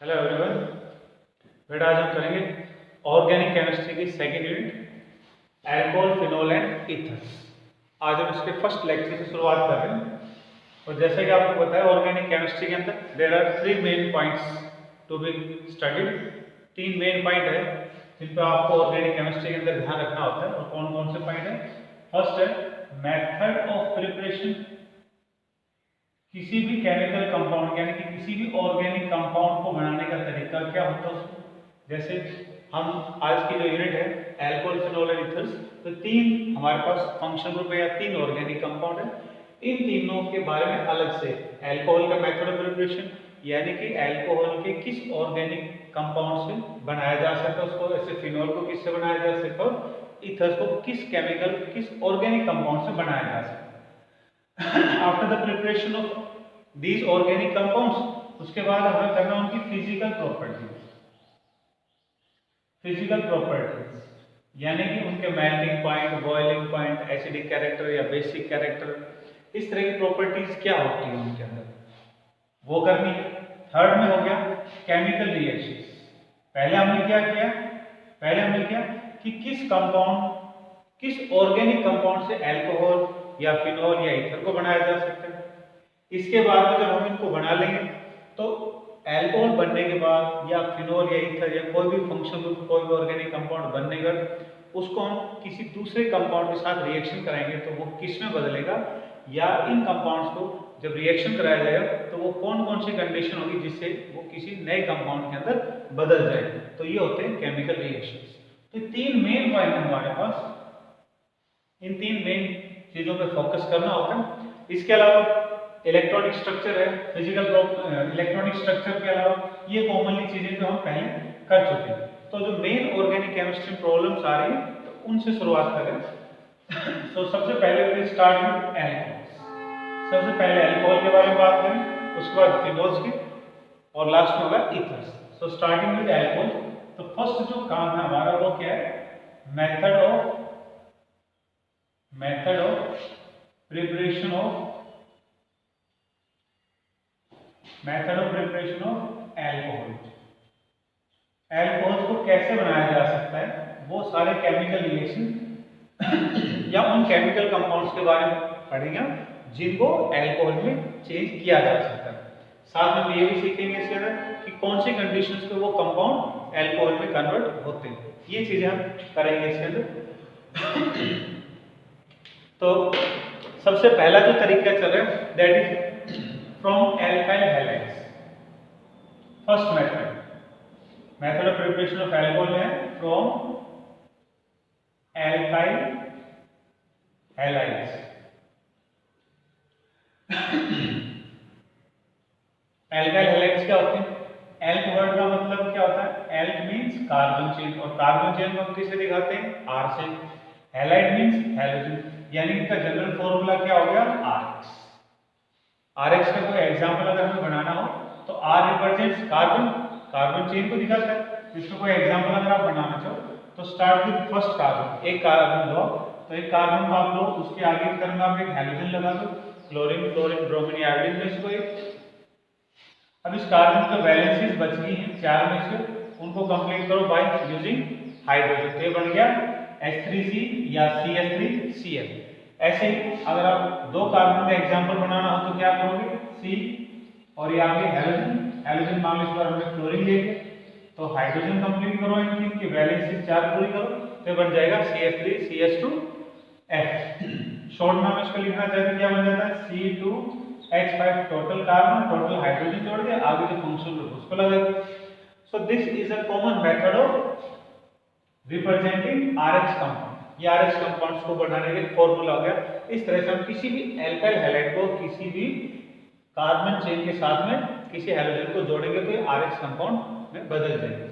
Hello everyone. बेटा आज हम करेंगे ऑर्गेनिक केमिस्ट्री की second unit alcohol, phenol and ethers. आज हम इसके फर्स्ट लेक्चर से शुरुआत कर रहे हैं। और जैसे कि आपको पता है ऑर्गेनिक केमिस्ट्री के अंदर there are three main points to be studied. तीन मेन पॉइंट है जिन पर आपको ऑर्गेनिक केमिस्ट्री के अंदर ध्यान रखना होता है। और कौन कौन से पॉइंट है? फर्स्ट है मेथड ऑफ प्रिपरेशन। किसी भी केमिकल कंपाउंड यानी कि किसी भी ऑर्गेनिक कंपाउंड को बनाने का तरीका क्या होता है उसको। जैसे हम आज की जो यूनिट है अल्कोहल, फिनोल एंड ईथर्स, तो तीन हमारे पास फंक्शन ग्रुप है या तीन ऑर्गेनिक कंपाउंड है। इन तीनों के बारे में अलग से अल्कोहल का मेथड ऑफ प्रिपरेशन यानी कि अल्कोहल के किस ऑर्गेनिक कंपाउंड से बनाया जा सकता है उसको, ऐसे फिनोल को किससे बनाया जा सकता है, और ईथर्स को किस केमिकल किस ऑर्गेनिक कंपाउंड से बनाया जा सकता है। After the preparation of these organic compounds, उसके बाद हमें करना उनकी फिजिकल प्रॉपर्टीज यानी कि उनके melting point, boiling point, acidic character या बेसिक कैरेक्टर, इस तरह की प्रॉपर्टीज क्या होती है उनके अंदर, वो करनी है। थर्ड में हो गया केमिकल रिएक्शंस। पहले हमने किया कि किस कंपाउंड किस ऑर्गेनिक कंपाउंड से अल्कोहल या फिनोल या ईथर को बनाया जा सकता है। इसके बाद में जब हम इनको बना लेंगे तो अल्कोहल बनने के बाद या फिनोल या ईथर या कोई भी फंक्शन ग्रुप, कोई भी ऑर्गेनिक कंपाउंड बनने के बाद उसको हम किसी दूसरे कंपाउंड के साथ रिएक्शन कराएंगे तो वो किस में बदलेगा, या इन कंपाउंड्स को जब रिएक्शन कराया जाएगा तो वो कौन कौन सी कंडीशन होगी जिससे वो किसी नए कंपाउंड के अंदर बदल जाएगा। तो ये होते हैं केमिकल रिएक्शंस। तो तीन मेन पॉइंट हमारे पास, इन तीन मेन चीजों पे फोकस करना होता है। इसके अलावा इलेक्ट्रॉनिक स्ट्रक्चर है, फिजिकल इलेक्ट्रॉनिक स्ट्रक्चर के अलावा ये कॉमनली चीजें जो हम पहले कर चुके हैं। तो जो मेन ऑर्गेनिक केमिस्ट्री प्रॉब्लम्स आ रही है तो उनसे शुरुआत करें। तो सबसे पहले वी स्टार्ट विद अल्कोहल। सबसे पहले अल्कोहल के बारे में बात करें, उसके बाद फिनोल्स के, और लास्ट में होगा ethers. So starting with alcohol, तो फर्स्ट जो काम है हमारा वो क्या है? Method of preparation of alcohol. Alcohol को कैसे बनाया जा सकता है, वो सारे केमिकल रिएक्शन या उन केमिकल कंपाउंड्स के बारे में पढ़ेंगे जिनको अल्कोहल में चेंज किया जा सकता है। साथ में हम ये भी सीखेंगे इसके अंदर कि कौन सी कंडीशंस पे वो कंपाउंड अल्कोहल में कन्वर्ट होते हैं। ये चीजें हम करेंगे इसके अंदर। तो सबसे पहला जो तरीका चल रहा है that is from alkyl halides. First method of preparation of alcohol है from alkyl halides. Alkyl halides क्या होते हैं? एल्क वर्ड का मतलब क्या होता है? एल्क मींस कार्बन चेन, और कार्बन चेन को हम किससे दिखाते हैं? आर से। हैलाइड मींस हैलोजन, यानी इनका जनरल फॉर्मूला क्या हो गया? आरएक्स। आरएक्स का कोई एग्जांपल अगर हमें बनाना हो तो R represents carbon, carbon chain को दिखाता है। इसका कोई एग्जांपल अगर आप बनाना चाहो तो स्टार्ट विद फर्स्ट कार्बन, एक कार्बन लो, तो एक कार्बन को आप लो, उसके आगे की तरफ आप एक हैलोजन लगा दो, क्लोरीन, फ्लोरीन, ब्रोमीन, आयोडीन में इसको एक। अब इस कार्बन की वैलेंसीज बच गई हैं चार में से, उनको कंप्लीट करो बाय यूजिंग हाइड्रोजन, तो ये बन गया H3C या CH3Cl। ऐसे ही अगर आप दो कार्बन का एग्जांपल बनाना हो तो क्या करोगे? C और ये आगे हैलोजन, हैलोजन मान लो इस बार हमने क्लोरीन लेंगे, तो हाइड्रोजन कंप्लीट करो, इनकी वैलेंसीज चार पूरी करो, तो बन जाएगा CH3CH2F। शॉर्ट में हम इसको लिखना चाहते हैं, क्या बन जाता है? C2H5, total carbon, total hydrogen जोड़ के आगे जो फंक्शनल ग्रुप उसको लगा दो। So this is a common method of representing RX compound. ये आरएक्स कंपाउंड्स को बनाने के फॉर्मूला हो गया। इस तरह से हम किसी भी एल्काइल हैलाइड को किसी भी कार्बन चेन के साथ में किसी हैलोजन को जोड़ेंगे तो ये आरएक्स कंपाउंड में बदल जाएगा।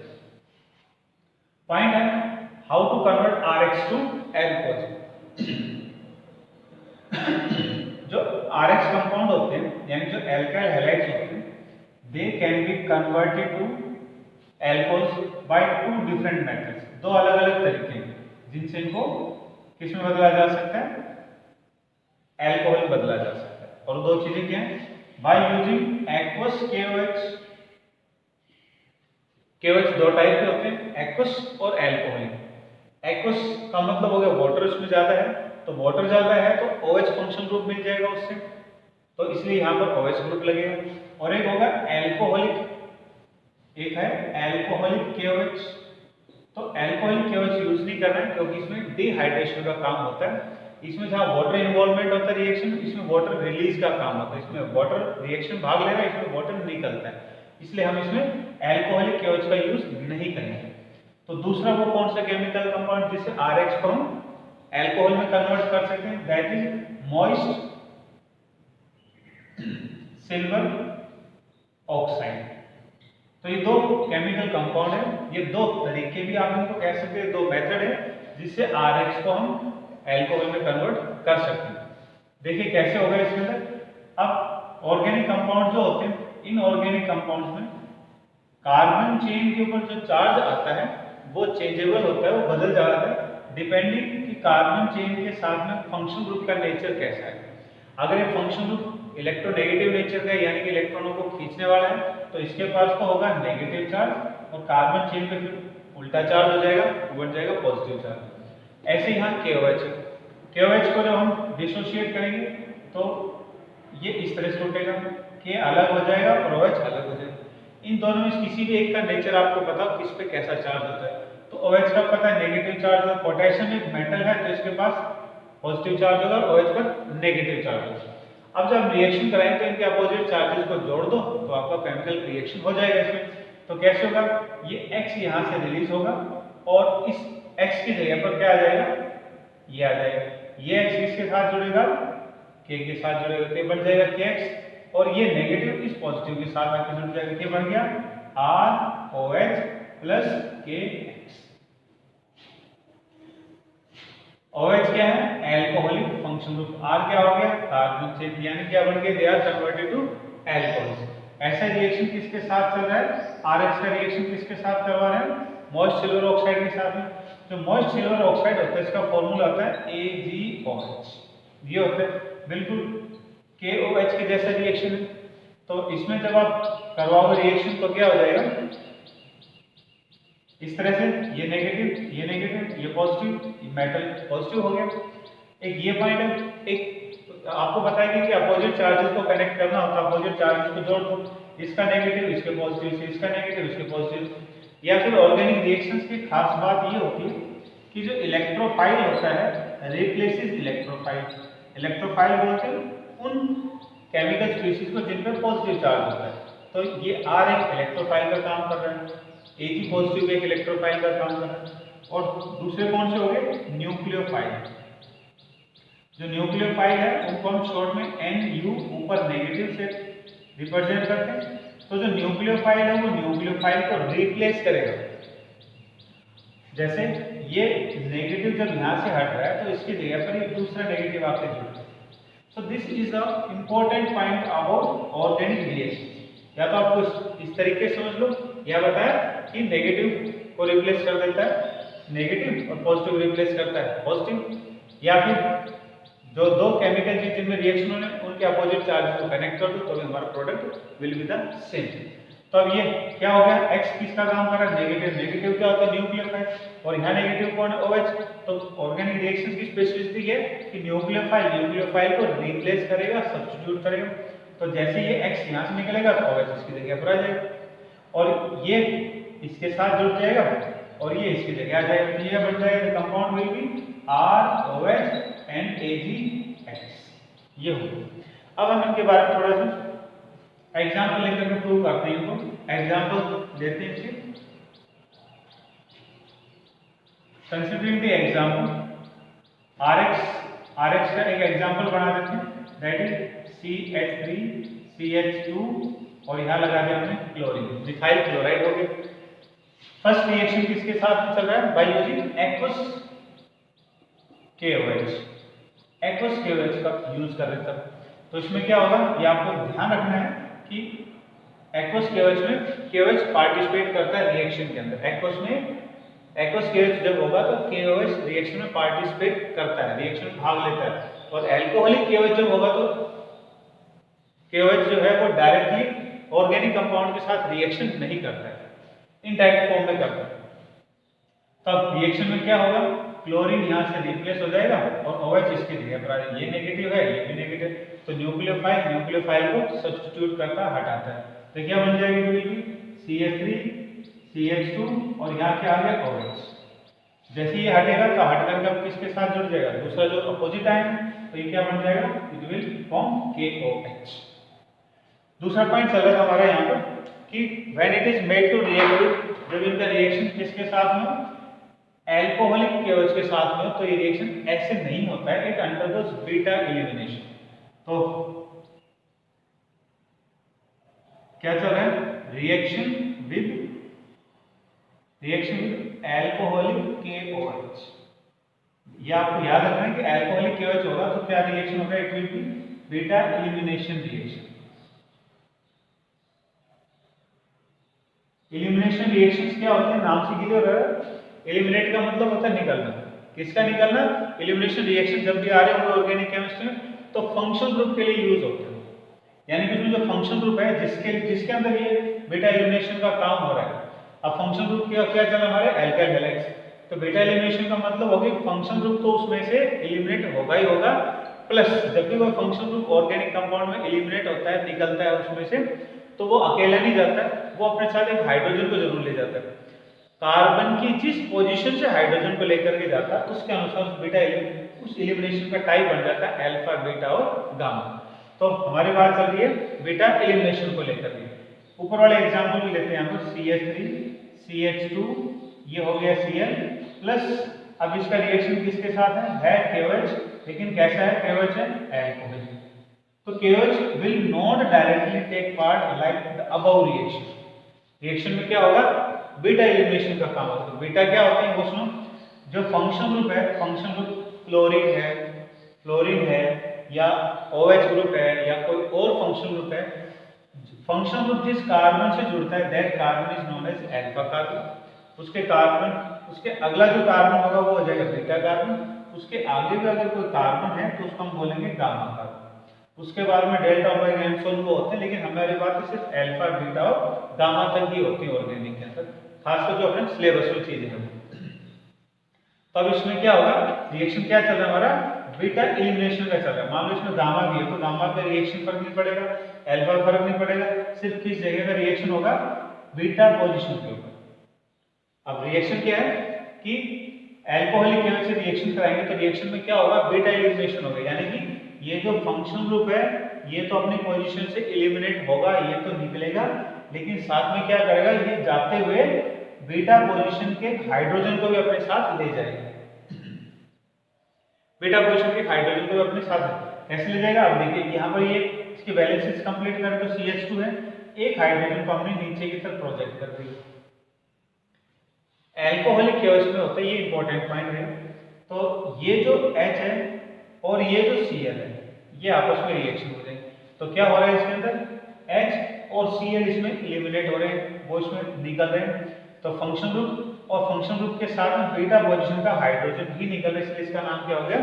पॉइंट है how to convert RX to alcohol. जो आरएक्स कंपाउंड होते हैं यानी जो एल्काइल हैलाइड्स होते हैं, they can be converted to alcohols by two different methods. दो अलग अलग तरीके हैं जिनसे इनको किस में बदला जा सकता है? अल्कोहल बदला जा सकता है। और दो चीजें क्या हैं? By using aqueous KOH KOH दो टाइप के होते हैं, एक्वस और एल्कोहलिक। एक्वस का मतलब हो गया वाटर उसमें ज्यादा है, तो वाटर ज्यादा है तो OH फंक्शनल ग्रुप मिल जाएगा उससे, तो इसलिए यहाँ पर OH ग्रुप लगेगा। और एक होगा एल्कोहलिक, एक है एल्कोहलिक KOH। तो एल्कोहलिक KOH यूज नहीं करना है क्योंकि इसमें डिहाइड्रेशन का काम होता है। इसमें जहाँ वाटर इन्वॉल्वमेंट होता है रिएक्शन, इसमें वाटर रिलीज का काम होता है। इसमें वाटर रिएक्शन भाग ले रहा है, इसमें वाटर निकलता है, इसलिए हम इसमें एल्कोहलिक KOH का यूज नहीं करेंगे। तो दूसरा वो कौन सा केमिकल कंपाउंड जिससे RH को हम एल्कोहल में कन्वर्ट कर सकते हैं, that is moist silver oxide. तो ये दो केमिकल कंपाउंड है, ये दो तरीके भी आप इनको कह सकते हैं, दो मेथड है जिससे RH को हम एल्कोहल में कन्वर्ट कर सकते हैं। देखिए कैसे होगा इसके अंदर। अब ऑर्गेनिक कंपाउंड जो होते हैं, इन ऑर्गेनिक कंपाउंड्स में कार्बन चेन के ऊपर जो चार्ज आता है वो चेंजेबल होता है, वो बदल जाता है डिपेंडिंग कि कार्बन चेन के साथ में फंक्शन ग्रुप का नेचर कैसा है। अगर ये फंक्शन ग्रुप इलेक्ट्रोनेगेटिव नेचर का है, यानी कि इलेक्ट्रॉनों को खींचने वाला है, तो इसके पास तो होगा नेगेटिव चार्ज और कार्बन चेन पे फिर उल्टा चार्ज हो जाएगा, बन जाएगा पॉजिटिव चार्ज। ऐसे यहाँ KOH है, KOH को जब हम डिसोशिएट करेंगे तो ये इस तरह से टूटेगा, K अलग हो जाएगा और OH अलग हो जाएगा। इन दोनों में किसी भी एक का नेचर आपको पता हो किस पे कैसा चार्ज होता है, तो OH का पता है नेगेटिव चार्ज है, पोटेशियम एक मेटल है तो इसके पास पॉजिटिव चार्ज होगा, OH पर नेगेटिव चार्ज होगा। अब जब रिएक्शन कराएंगे तो इनके अपोजिट चार्जेस को जोड़ दो तो आपका केमिकल रिएक्शन हो जाएगा इसमें। तो कैसे होगा, ये X यहाँ से रिलीज होगा और इस X की जगह पर क्या आ जाएगा, ये आ जाएगा। ये X किसके साथ जुड़ेगा, K के साथ जुड़ेगा, K बन जाएगा KX, और ये नेगेटिव इस पॉजिटिव के साथ आकर जुड़ जाएगा, क्या बन गया ROH प्लस KX। OH क्या है, एल्कोहलिक फंक्शन ग्रुप। R क्या हो गया, कार्बन चेन, यानी क्या बन गए, they are converted to alcohols. ऐसा रिएक्शन किसके साथ चल रहा है, RH का रिएक्शन किसके साथ करवा रहे हैं, मॉइस्ट सिल्वर ऑक्साइड के साथ में। जो मॉइस्ट सिल्वर ऑक्साइड होता है इसका फॉर्मूला होता है AgOH, ये होता है बिल्कुल KOH के जैसा रिएक्शन है। तो इसमें जब आप करवाओगे रिएक्शन तो क्या हो जाएगा, इस तरह से ये नेगेटिव, ये पॉजिटिव, ये मेटल पॉजिटिव हो गया। एक ये पॉइंट है, एक आपको बताएगी कि अपोजिट चार्जेस को कनेक्ट करना होता है, अपोजिट चार्जेस को जोड़ दो, इसका नेगेटिव इसके पॉजिटिव से, इसका नेगेटिव इसके पॉजिटिव। या फिर ऑर्गेनिक रिएक्शंस की खास बात ये होती है कि जो इलेक्ट्रोफाइल होता है रिप्लेसेस इलेक्ट्रोफाइल। इलेक्ट्रोफाइल बोलते हैं उन केमिकल स्पीशीज को जिन पर पॉजिटिव चार्ज होता है। तो ये R एक इलेक्ट्रोफाइल का काम कर रहा है, Ag पॉजिटिव एक इलेक्ट्रोफाइल का काम कर रहा है, और दूसरे कौन से हो गए, न्यूक्लियोफाइल। जो न्यूक्लियोफाइल है उनको हम शॉर्ट में NU ऊपर नेगेटिव से रिप्रेजेंट करते हैं। तो जो न्यूक्लियोफाइल है वो न्यूक्लियोफाइल को रिप्लेस करेगा। जैसे ये नेगेटिव जब यहाँ से हट रहा है तो इसकी जगह पर एक दूसरा नेगेटिव आके जुड़ता है। So this is the important point about organic reaction. या तो आपको इस तरीके से समझ लो, या बताया कि नेगेटिव को रिप्लेस कर देता है नेगेटिव और पॉजिटिव रिप्लेस करता है पॉजिटिव, या फिर जो दो केमिकल चीज जिनमें रिएक्शन होने उनके अपोजिट चार्ज को कनेक्ट कर दो तो हमारा product will be the same. तो अब ये क्या हो गया, X किसका काम कर रहा है, नेगेटिव। नेगेटिव क्या होता है, न्यूक्लियोफाइल, और यहाँ नेगेटिव कौन है, OH। तो ऑर्गेनिक रिएक्शन की स्पेसिफिसिटी है कि न्यूक्लियोफाइल को रिप्लेस करेगा, सब्स्टिट्यूट करेगा। तो जैसे ये X यहाँ से निकलेगा तो OH इसकी जगह पर आ जाएगा, और ये इसके साथ जुड़ जाएगा और ये इसकी जगह आ जाएगा। तो ये बन जाएगा compound will be ROH and AgX। ये हो। अब हम इनके बारे में थोड़ा सा एग्जाम्पल लेकर के प्रूव करते हैं इनको। एग्जाम्पल देते हैं इसके। कंसिडरिंग द एग्जाम्पल RX का एक एग्जाम्पल बना देते हैं, दैट इज CH3 CH2 और यहाँ लगा दिया हमने क्लोरीन, मिथाइल क्लोराइड हो गया। फर्स्ट रिएक्शन किसके साथ चल रहा है, by using aqueous KOH। Aqueous KOH का यूज कर रहे हैं। तो इसमें क्या होगा, ये आपको ध्यान रखना है कि एक्वस KOH में KOH पार्टिसिपेट करता है रिएक्शन के अंदर। एक्वस KOH जब होगा तो KOH रिएक्शन में पार्टिसिपेट करता है, रिएक्शन में भाग लेता है। और एल्कोहलिक KOH जब होगा तो KOH जो है वो डायरेक्टली ऑर्गेनिक कंपाउंड के साथ रिएक्शन नहीं करता है। इनडायरेक्ट फॉर्म में करता है। तब रिएक्शन में क्या होगा, क्लोरीन यहाँ से रिप्लेस हो जाएगा और OH इसकी जगह पर आ जाएगा। ये नेगेटिव है, ये भी नेगेटिव, तो न्यूक्लियोफाइल को सब्स्टिट्यूट करता हटाता है। तो क्या बन जाएगी, CH3 CH2 और यहाँ क्या आ गया OH। जैसे ये हटेगा तो हट करके अब किसके साथ जुड़ जाएगा, दूसरा जो अपोजिट आयन, तो ये क्या बन जाएगा, इट विल फॉर्म KOH। दूसरा पॉइंट चल रहा था हमारा यहाँ पर कि when it is made to react with, जब इनका रिएक्शन किसके साथ में, एल्कोहलिक KOH के साथ में, तो ये रिएक्शन ऐसे नहीं होता है, इट अंडरगोस बीटा एलिमिनेशन। तो क्या चल रहा है, रिएक्शन विद एल्कोहलिक KOH। ये आपको याद रखना है कि एल्कोहलिक KOH होगा तो क्या रिएक्शन होगा, it will B beta elimination reaction. Elimination reactions क्या होते हैं, नाम से क्लियर है। एलिमिनेट का मतलब होता है निकलना। किसका निकलना, एलिमिनेशन रिएक्शन जब भी आ रहे होंगे ऑर्गेनिक केमिस्ट्री में तो फंक्शन ग्रुप के लिए यूज होते हैं। यानी कि उसमें जो फंक्शन ग्रुप है जिसके अंदर ये बीटा एलिमिनेशन का काम हो रहा है। अब फंक्शन ग्रुप क्या चला हमारे, एल्काइल हैलाइड्स। तो बीटा एलिमिनेशन का मतलब होगा फंक्शन ग्रुप तो उसमें से एलिमिनेट होगा ही होगा, प्लस जब भी वो फंक्शन ग्रुप ऑर्गेनिक कंपाउंड में एलिमिनेट होता है, निकलता है उसमें से, तो वो अकेला नहीं जाता है, वो अपने साथ एक हाइड्रोजन को जरूर ले जाता है। कार्बन की जिस पोजीशन से हाइड्रोजन को लेकर के जाता है उसके अनुसार उस एलिमिनेशन का टाइप बन जाता है अल्फा, बीटा और गामा। तो हमारी बात चल रही है बीटा एलिमिनेशन को लेकर के। ऊपर वाले एग्जांपल भी लेते हैं यहाँ पर, CH3 CH2, ये हो गया Cl प्लस, अब इसका रिएक्शन किसके साथ है KOH, लेकिन कैसा है KOH है एल्कोहल। तो KOH will not directly take part like the above reaction। Reaction में क्या होगा, बीटा एलिमिनेशन का काम होता है। बीटा क्या होते हैं वो सुनो, जो फंक्शन ग्रुप है, फंक्शन ग्रुप क्लोरीन है या OH ग्रुप है या कोई और फंक्शन ग्रुप है, फंक्शन ग्रुप जिस कार्बन से जुड़ता है that carbon is known as alpha carbon. उसके अगला जो कार्बन होगा वो हो जाएगा बीटा कार्बन। उसके आगे भी अगर कोई कार्बन है तो उसको हम बोलेंगे गामा कार्बन। उसके बाद में डेल्टा ओमेगा एम सोल वो होते हैं, लेकिन हमारी बात सिर्फ अल्फा, बीटा और गामा तक ही होती है ऑर्गेनिक के अंदर, खासकर जो अपने सिलेबस में चीजें हैं। तो अब इसमें क्या होगा, रिएक्शन क्या चल रहा है हमारा, बीटा एलिमिनेशन का चल रहा है। मान लो इसमें गामा भी है तो गामा पे रिएक्शन फर्क नहीं पड़ेगा, अल्फा फर्क नहीं पड़ेगा, सिर्फ किस जगह का रिएक्शन होगा, बीटा पोजीशन के ऊपर। अब रिएक्शन क्या है कि अल्कोहलिक केमिकल से रिएक्शन कराएंगे तो रिएक्शन में क्या होगा, बीटा एलिमिनेशन होगा। यानी कि ये जो फंक्शन ग्रुप है ये तो अपनी पोजीशन से एलिमिनेट होगा, ये तो निकलेगा, लेकिन साथ में क्या करेगा, ये जाते हुए बीटा पोजीशन के हाइड्रोजन को भी अपने साथ ले जाएगा। बीटा पोजीशन के हाइड्रोजन को भी अपने साथ कैसे ले जाएगा, अब देखिए यहाँ पर ये इसकी वैलेंसीज कंप्लीट करें तो CH2 है, एक हाइड्रोजन को हमने नीचे की तरफ प्रोजेक्ट कर दिया। एल्कोहलिक केमिकल में होता है, ये इंपॉर्टेंट पॉइंट है। तो ये जो H है और ये जो Cl है ये आपस में रिएक्शन हो जाएंगे, तो क्या हो रहा है इसके अंदर, H और Cl इसमें एलिमिनेट हो रहे हैं, वो इसमें निकल रहे हैं। तो फंक्शन ग्रुप और फंक्शन ग्रुप के साथ में बीटा पोजीशन का हाइड्रोजन भी निकल रहा है, इसलिए इसका नाम क्या हो गया,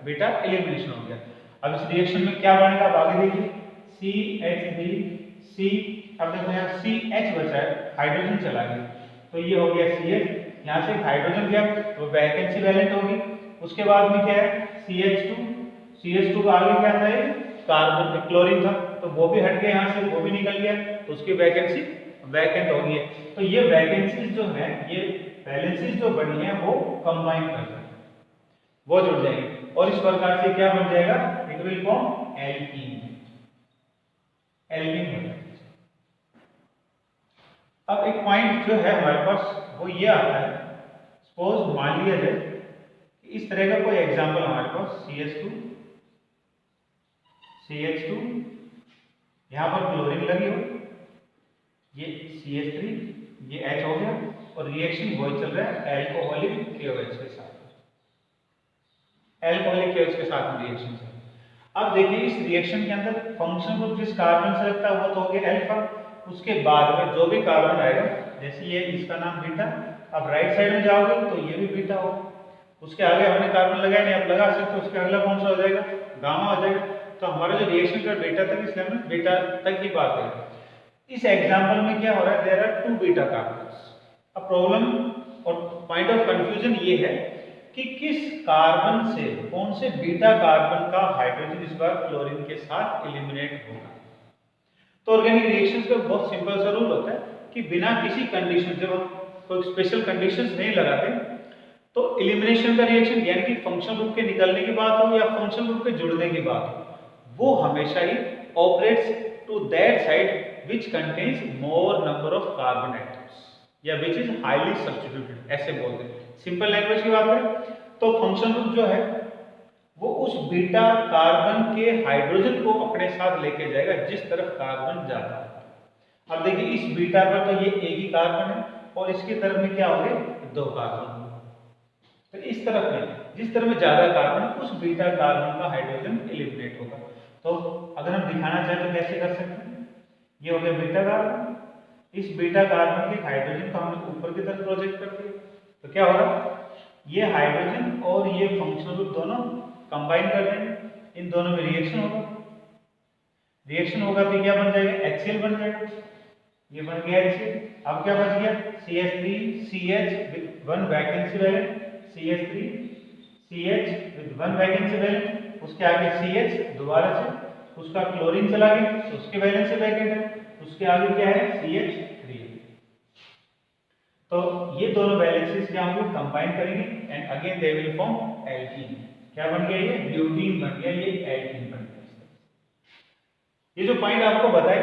बीटा एलिमिनेशन हो गया। अब इस रिएक्शन में क्या बनेगा, अब आगे देखिए, CH3C, अब देखो यहाँ CH बचा है, हाइड्रोजन चला गया, तो ये हो गया CH, यहाँ से हाइड्रोजन गया तो वैकेंसी वैलेंट होगी। उसके बाद में क्या है, CH2 का आगे क्या था, कार्बन क्लोरीन था, तो वो भी हट गया यहाँ से, वो भी निकल गया, तो उसकी वैकेंसी वैकेंट हो गई है। तो ये वैकेंसीज जो है, ये वैलेंसीज जो बनी है वो कंबाइन कर रहे हैं, वो जुड़ जाएंगे और इस प्रकार से क्या बन जाएगा, इट विल फॉर्म एल्कीन हो जाएगा। अब एक पॉइंट जो है हमारे पास वो ये आता है, सपोज मान लिया जाए कि इस तरह का कोई एग्जांपल हमारे पास CH2 यहाँ पर क्लोरीन लगी हो, ये CH3, ये H हो गया और रिएक्शन वही चल रहा है एल्कोहलिक KOH के साथ, एल्कोहलिक KOH के साथ में रिएक्शन चल रहा है। अब देखिए इस रिएक्शन के अंदर फंक्शन ग्रुप जिस कार्बन से लगता है वो तो हो गया अल्फा, उसके बाद में जो भी कार्बन आएगा, जैसे ये इसका नाम बीटा, अब राइट साइड में जाओगे तो ये भी बीटा हो, उसके आगे हमने कार्बन लगाया नहीं, अब लगा सकते, उसके अगला कौन सा हो जाएगा, गामा हो जाएगा। तो हमारा जो रिएक्शन का बीटा तक, इसलिए हमने बीटा तक की बात है। इस एग्जांपल में क्या हो रहा है, देयर आर 2 बीटा कार्बन्स, अब प्रॉब्लम और पॉइंट ऑफ कंफ्यूजन ये है कि किस कार्बन से, कौन से बीटा कार्बन का हाइड्रोजन इस बार क्लोरीन के साथ एलिमिनेट होगा। तो ऑर्गेनिक रिएक्शंस का बहुत सिंपल सा रूल होता है कि बिना किसी कंडीशन, जब हम कोई स्पेशल कंडीशंस नहीं लगाते तो एलिमिनेशन का रिएक्शन यानी कि फंक्शनल ग्रुप के निकलने की बात हो या फंक्शनल ग्रुप के जुड़ने की बात हो, वो हमेशा ही operates to that side which contains more number of carbon atoms या विच इज हाईली सब्स्टिट्यूटेड, ऐसे बोलते हैं। सिंपल लैंग्वेज की बात करें तो फंक्शनल ग्रुप जो है वो उस बीटा कार्बन के हाइड्रोजन को अपने साथ लेके जाएगा जिस तरफ कार्बन जाता है। अब देखिए इस बीटा पर तो ये एक ही कार्बन है और इसकी तरफ में क्या होंगे, दो कार्बन। तो इस तरफ में जिस तरफ में ज्यादा कार्बन उस बीटा कार्बन का हाइड्रोजन एलिमिनेट होगा। तो अगर हम दिखाना चाहें तो कैसे कर सकते हैं, ये हो गया बीटा कार्बन, इस बीटा कार्बन के हाइड्रोजन को हमने ऊपर की तरफ प्रोजेक्ट कर दिया, तो क्या होगा, ये हाइड्रोजन और ये फंक्शनल ग्रुप दोनों कंबाइन कर देंगे, इन दोनों में रिएक्शन होगा, रिएक्शन होगा तो क्या बन जाएगा, HCl बन जाएगा, ये बन गया HCl। अब क्या बच गया, CH3CH with one vacancy valent, CH3CH with one vacancy valent, उसके आगे CH दोबारा से उसका क्लोरीन चला गया तो उसके वैलेंसी वैकेंट है, उसके आगे क्या है CH3। तो ये दोनों वैलेंसीज क्या होंगे, कंबाइन करेंगे and again they will form alkene. क्या बन गया, ये ब्यूटीन बन गया, ये एल्कीन बन गया। ये जो पॉइंट आपको बताया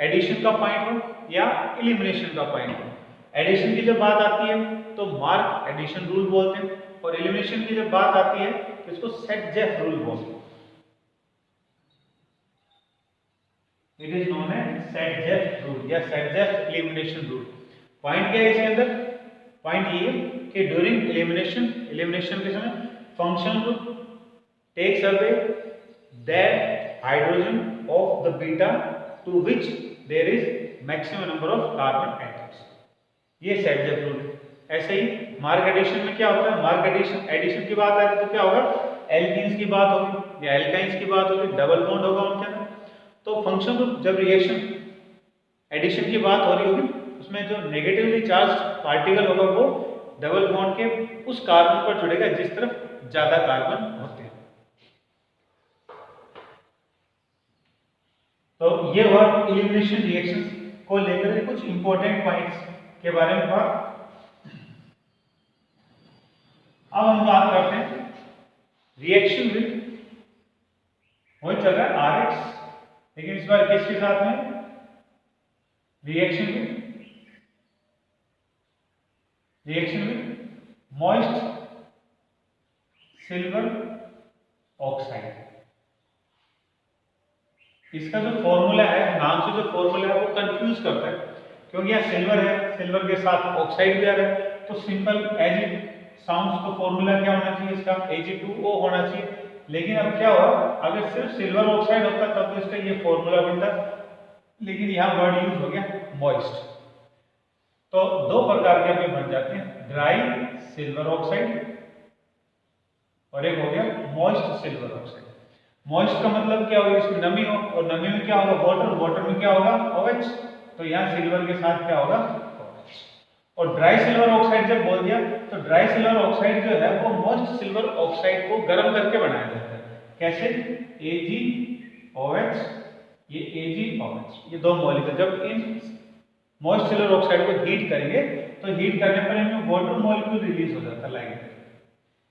एडिशन का पॉइंट हो या एलिमिनेशन का पॉइंट हो, एडिशन की जब बात आती है तो मार्क एडिशन रूल बोलते हैं और एलिमिनेशन की जब बात आती है तो इसको सेट-जेफ रूल बोलते हैं। It is known as Saytzeff rule या सेट-जेफ एलिमिनेशन रूल। पॉइंट क्या है इसके अंदर, पॉइंट ये कि ड्यूरिंग एलिमिनेशन के समय functional group takes away that hydrogen of the beta to which there is maximum number of carbon atoms, ये सेट-जेफ रूल है। ऐसे ही मार्क एडिशन में क्या होता है, मार्क एडिशन की बात आ रही तो क्या होगा, एल्कीन्स की बात होगी या एल्काइंस की बात होगी, डबल बॉन्ड होगा उनके अंदर। तो फंक्शनल ग्रुप जब रिएक्शन एडिशन की बात हो रही होगी उसमें जो नेगेटिवली चार्ज पार्टिकल होगा वो डबल बॉन्ड के उस कार्बन पर जुड़ेगा जिस तरफ ज्यादा कार्बन होते हैं। तो ये हुआ एलिमिनेशन रिएक्शंस को लेकर कुछ इंपॉर्टेंट पॉइंट्स के बारे में बात। अब हम बात करते हैं रिएक्शन विद, वही चल रहा है RH, लेकिन इस बार किसके साथ में, reaction with moist silver oxide. इसका जो फॉर्मूला है, नाम से जो फॉर्मूला है वो कंफ्यूज करता है क्योंकि यहाँ सिल्वर है, सिल्वर के साथ ऑक्साइड भी आ रहा है, तो सिंपल एज इट साउंड्स तो फॉर्मूला क्या होना चाहिए इसका, Ag2O होना चाहिए। लेकिन अब क्या हुआ, अगर सिर्फ सिल्वर ऑक्साइड होता तब तो इसका ये फॉर्मूला बनता, लेकिन यहाँ वर्ड यूज हो गया मॉइस्ट। तो दो प्रकार के अभी बन जाते हैं, ड्राई सिल्वर ऑक्साइड और एक हो गया मॉइस्ट सिल्वर ऑक्साइड। मॉइस्ट का मतलब क्या होगा, इसमें नमी हो और नमी में क्या होगा, वाटर, वाटर में क्या होगा OH, तो यहाँ सिल्वर के साथ क्या होगा OH। और ड्राई सिल्वर ऑक्साइड जब बोल दिया तो ड्राई सिल्वर ऑक्साइड जो है वो मॉइस्ट सिल्वर ऑक्साइड को गर्म करके बनाया जाता है। कैसे, AgOH, ये AgOH, ये दो मॉलिक्यूल जब इन मॉइस्ट सिल्वर ऑक्साइड को हीट करेंगे तो हीट करने पर इनमें वाटर मॉलिक्यूल रिलीज हो जाता है, लाइक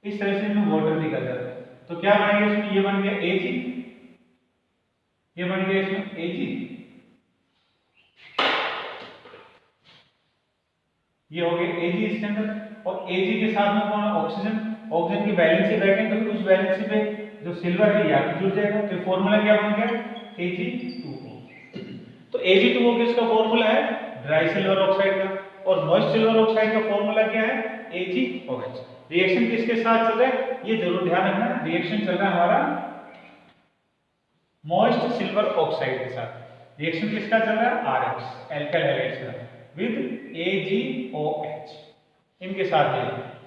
इस तरह से इनमें वाटर निकल जाता है। तो क्या बनेगा इसमें, ये बन गया Ag, ये बन गया इसमें Ag, ये हो गया Ag इसके अंदर, और Ag के साथ में कौन है, ऑक्सीजन। ऑक्सीजन की वैलेंसी वैकेंट होगी, उस वैलेंसी पे जो सिल्वर है ये आके जुड़ जाएगा, तो फॉर्मूला क्या बन गया Ag2O। तो Ag2O किसका फॉर्मूला है, ड्राई सिल्वर ऑक्साइड का, और मॉइस्ट सिल्वर ऑक्साइड का फॉर्मूला क्या है AgOH। रिएक्शन किसके साथ चल रहा है, ये जरूर ध्यान रखना, रिएक्शन चल रहा है हमारा मॉइस्ट सिल्वर ऑक्साइड के साथ। रिएक्शन किसका चल रहा है, RH, एल्काइल हैलाइड्स का, विद AgOH, इनके साथ